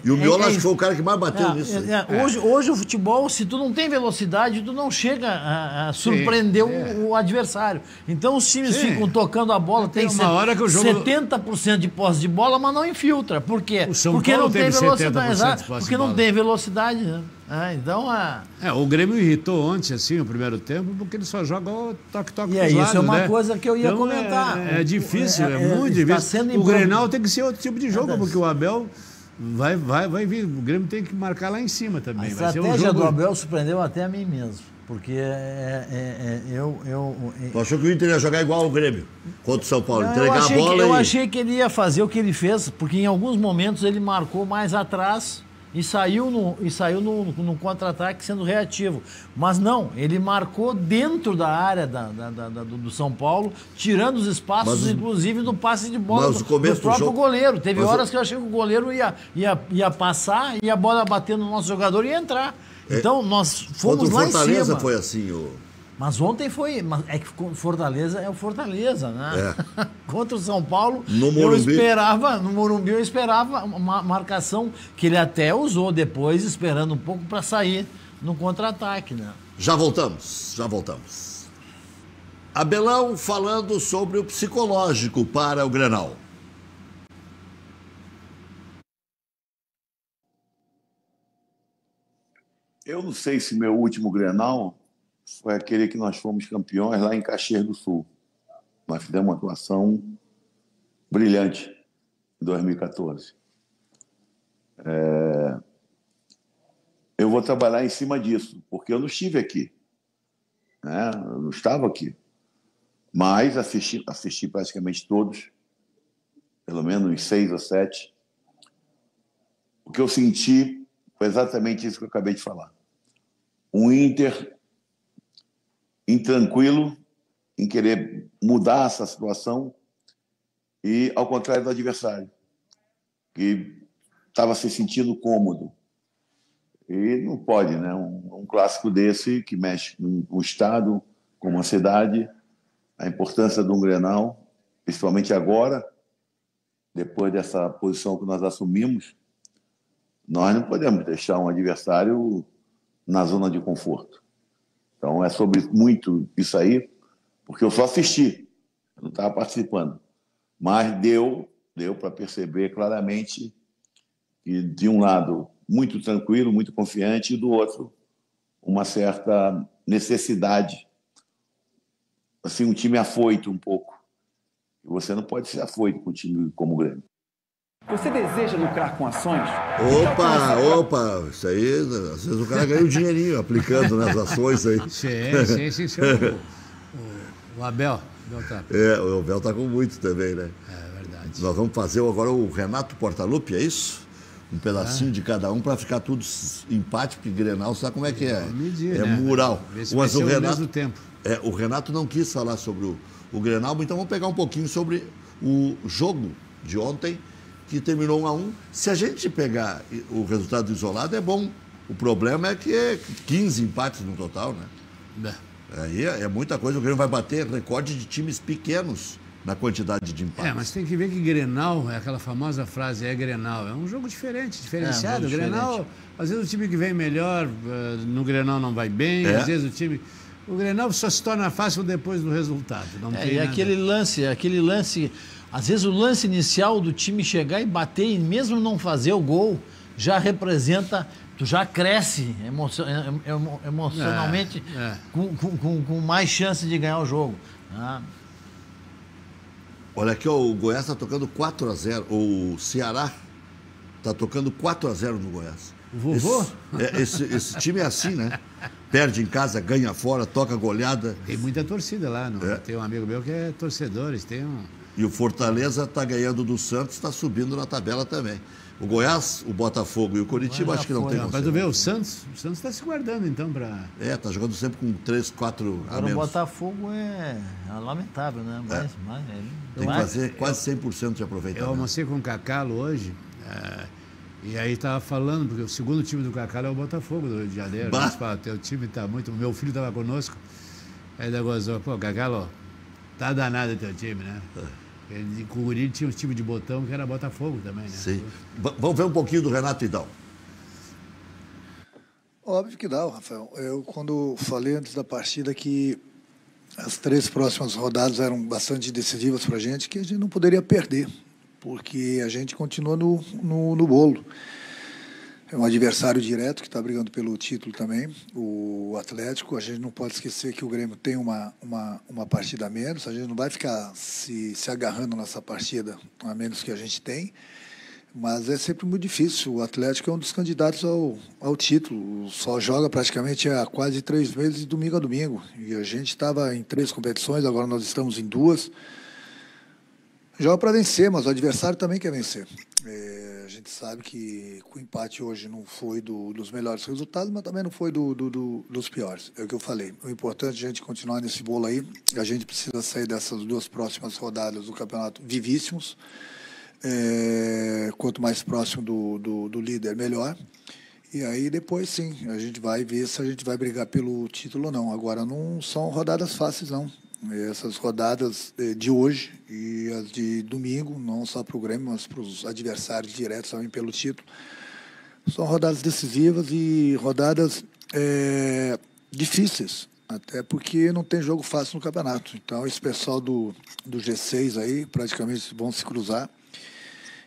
E o Miolo acho que foi o cara que mais bateu nisso.
Hoje o futebol, se tu não tem velocidade, tu não chega a surpreender o adversário. Então os times ficam tocando a bola, tem
uma hora que o jogo...
70% de posse de bola, mas não infiltra. Por quê?
Porque não tem velocidade.
Porque não tem velocidade, né? Então,
o Grêmio irritou ontem, assim, o primeiro tempo, porque ele só joga o toque-toque
pros lados, isso é uma coisa que eu ia comentar.
É difícil, é muito difícil. O Grenal tem que ser outro tipo de jogo, porque o Abel vai vir. O Grêmio tem que marcar lá em cima também.
A estratégia do Abel surpreendeu até a mim mesmo. Porque
Tu achou que o Inter ia jogar igual o Grêmio contra o São Paulo? Entregar a bola
eu achei que ele ia fazer o que ele fez, porque em alguns momentos ele marcou mais atrás e saiu no contra-ataque sendo reativo. Mas não, ele marcou dentro da área do São Paulo, tirando os espaços, inclusive do passe de bola do próprio goleiro. Teve horas que eu achei que o goleiro ia passar e a bola bater no nosso jogador e ia entrar. Então, nós fomos lá em cima.
Fortaleza foi assim,
Mas ontem foi... É que Fortaleza é o Fortaleza, né? Contra o São Paulo, no Morumbi eu esperava uma marcação que ele até usou depois, esperando um pouco para sair no contra-ataque, né?
Já voltamos. Abelão falando sobre o psicológico para o Grenal.
Eu não sei se meu último Grenal foi aquele que nós fomos campeões lá em Caxias do Sul. Nós fizemos uma atuação brilhante em 2014. Eu vou trabalhar em cima disso, porque eu não estive aqui. Né? Eu não estava aqui. Mas assisti praticamente todos, pelo menos uns 6 ou 7. O que eu senti foi exatamente isso que eu acabei de falar. Um Inter intranquilo em querer mudar essa situação e ao contrário do adversário, que estava se sentindo cômodo. E não pode, né? Um clássico desse que mexe com o Estado, com uma cidade, a importância de um Grenal, principalmente agora, depois dessa posição que nós assumimos, nós não podemos deixar um adversário na zona de conforto. Então, é sobre muito isso aí, porque eu só assisti, eu não estava participando. Mas deu para perceber claramente que, de um lado, muito tranquilo, muito confiante, e do outro, uma certa necessidade. Assim, um time afoito um pouco. E você não pode ser afoito com um time como o Grêmio.
Você deseja lucrar com ações?
Opa, isso aí, às vezes o cara ganha um dinheirinho aplicando nas ações aí.
Sim. O Abel tá.
O Abel tá com muito também, né?
É verdade.
Nós vamos fazer agora o Renato Portaluppi, é isso? Um pedacinho de cada um para ficar tudo empate, porque Grenal, sabe como é que é?
Medir,
é mural.
Mas o Renato, tempo.
O Renato não quis falar sobre o Grenal, então vamos pegar um pouquinho sobre o jogo de ontem, que terminou 1-1. Se a gente pegar o resultado isolado, é bom. O problema é que é 15 empates no total, né? Aí é muita coisa. O Grêmio vai bater recorde de times pequenos na quantidade de empates.
Mas tem que ver que Grenal, é aquela famosa frase, Grenal. É um jogo diferente, diferenciado.
Um jogo
Grenal,
diferente.
às vezes o time que vem melhor, no Grenal não vai bem, às vezes o time... O Grenal só se torna fácil depois do resultado. Não tem nada.
Aquele lance... Às vezes o lance inicial do time chegar e bater e mesmo não fazer o gol, já representa, tu já cresce emocionalmente com mais chance de ganhar o jogo.
Olha aqui, o Goiás está tocando 4-0. O Ceará está tocando 4-0 no Goiás.
O vovô?
Esse time é assim, né? Perde em casa, ganha fora, toca goleada.
Tem muita torcida lá. Tem um amigo meu que é torcedor,
E o Fortaleza está ganhando do Santos, está subindo na tabela também. O Goiás, o Botafogo e o Coritiba acho que não tem.
Mas tu vê, o Santos está se guardando então para...
Está jogando sempre com 3, 4 a menos.
O Botafogo é lamentável, né? Mas
tem que fazer quase 100% de aproveitamento.
Eu almocei com o Cacalo hoje, e aí estava falando, porque o segundo time do Cacalo é o Botafogo do Rio de Janeiro. Mas, teu time está muito... Meu filho estava conosco, aí ele gozou, pô, Cacalo, tá danado teu time, né? Ele, com o Guri tinha um time de botão que era Botafogo também, né?
Sim. Vamos ver um pouquinho do Renato, então.
Óbvio que dá, Rafael. Eu, quando falei antes da partida que as 3 próximas rodadas eram bastante decisivas para a gente, que a gente não poderia perder, porque a gente continua no bolo. É um adversário direto que está brigando pelo título também, o Atlético. A gente não pode esquecer que o Grêmio tem uma partida a menos, a gente não vai ficar se agarrando nessa partida a menos que a gente tem, mas é sempre muito difícil. O Atlético é um dos candidatos ao título, só joga praticamente há quase 3 meses, de domingo a domingo, e a gente estava em 3 competições, agora nós estamos em 2. Joga para vencer, mas o adversário também quer vencer. A gente sabe que o empate hoje não foi dos melhores resultados, mas também não foi dos piores. É o que eu falei. O importante é a gente continuar nesse bolo aí. A gente precisa sair dessas 2 próximas rodadas do campeonato vivíssimos. Quanto mais próximo do líder, melhor. E aí depois, sim, a gente vai ver se a gente vai brigar pelo título ou não. Agora, não são rodadas fáceis, não. Essas rodadas de hoje e as de domingo, não só para o Grêmio, mas para os adversários diretos também pelo título, são rodadas decisivas e rodadas difíceis, até porque não tem jogo fácil no campeonato. Então, esse pessoal do G6 aí praticamente vão se cruzar.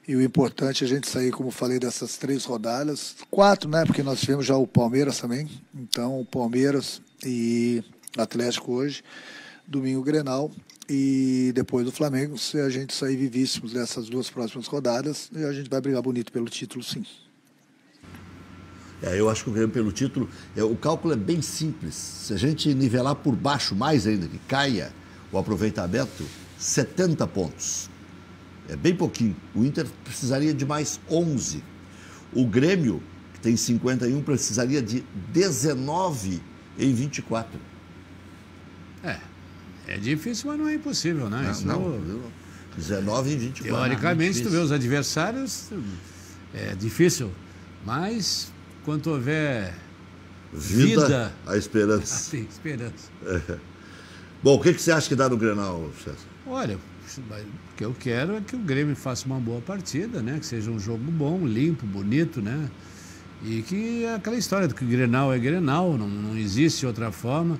E o importante é a gente sair, como falei, dessas 3 rodadas, 4, né? Porque nós tivemos já o Palmeiras também. Então, o Palmeiras e Atlético hoje. Domingo Grenal e depois do Flamengo. Se a gente sair vivíssimos dessas 2 próximas rodadas, a gente vai brigar bonito pelo título, sim.
Eu acho que o Grêmio pelo título, o cálculo é bem simples. Se a gente nivelar por baixo mais ainda, que caia o aproveitamento, 70 pontos. É bem pouquinho. O Inter precisaria de mais 11. O Grêmio, que tem 51, precisaria de 19 em 24.
É difícil, mas não é impossível, né?
Não, 19 em 24.
Teoricamente, tu vê os adversários, é difícil, mas quando houver vida
a esperança.
Tem esperança.
Bom, o que você acha que dá no Grenal, César?
Olha, o que eu quero é que o Grêmio faça uma boa partida, né? Que seja um jogo bom, limpo, bonito, né? E que aquela história de que o Grenal é Grenal, não existe outra forma.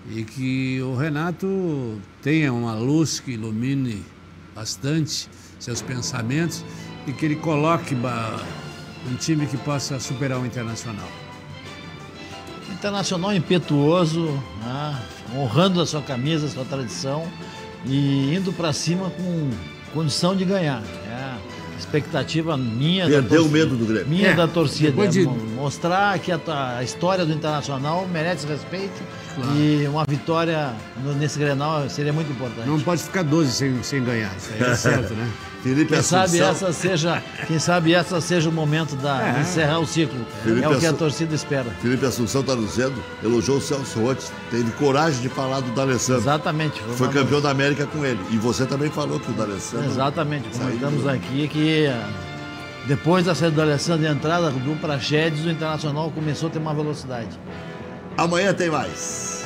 E que o Renato tenha uma luz que ilumine bastante seus pensamentos e que ele coloque um time que possa superar o Internacional.
Internacional impetuoso, né? Honrando a sua camisa, a sua tradição e indo para cima com condição de ganhar. Expectativa minha.
Perdeu o medo do Grêmio.
Minha da torcida. Mostrar que a história do Internacional merece respeito. Claro. E uma vitória nesse Grenal seria muito importante.
Não pode ficar 12 sem ganhar, isso aí é certo, né?
Quem sabe essa seja o momento de encerrar o ciclo. O que a torcida espera.
Felipe Assunção está nos dizendo, elogiou o Celso Roth, teve coragem de falar do D'Alessandro.
Exatamente.
Foi campeão da América com ele. E você também falou que o D'Alessandro...
Exatamente. Comentamos aqui que depois da saída do D'Alessandro e a entrada do Praxedes, o Internacional começou a ter uma velocidade.
Amanhã tem mais.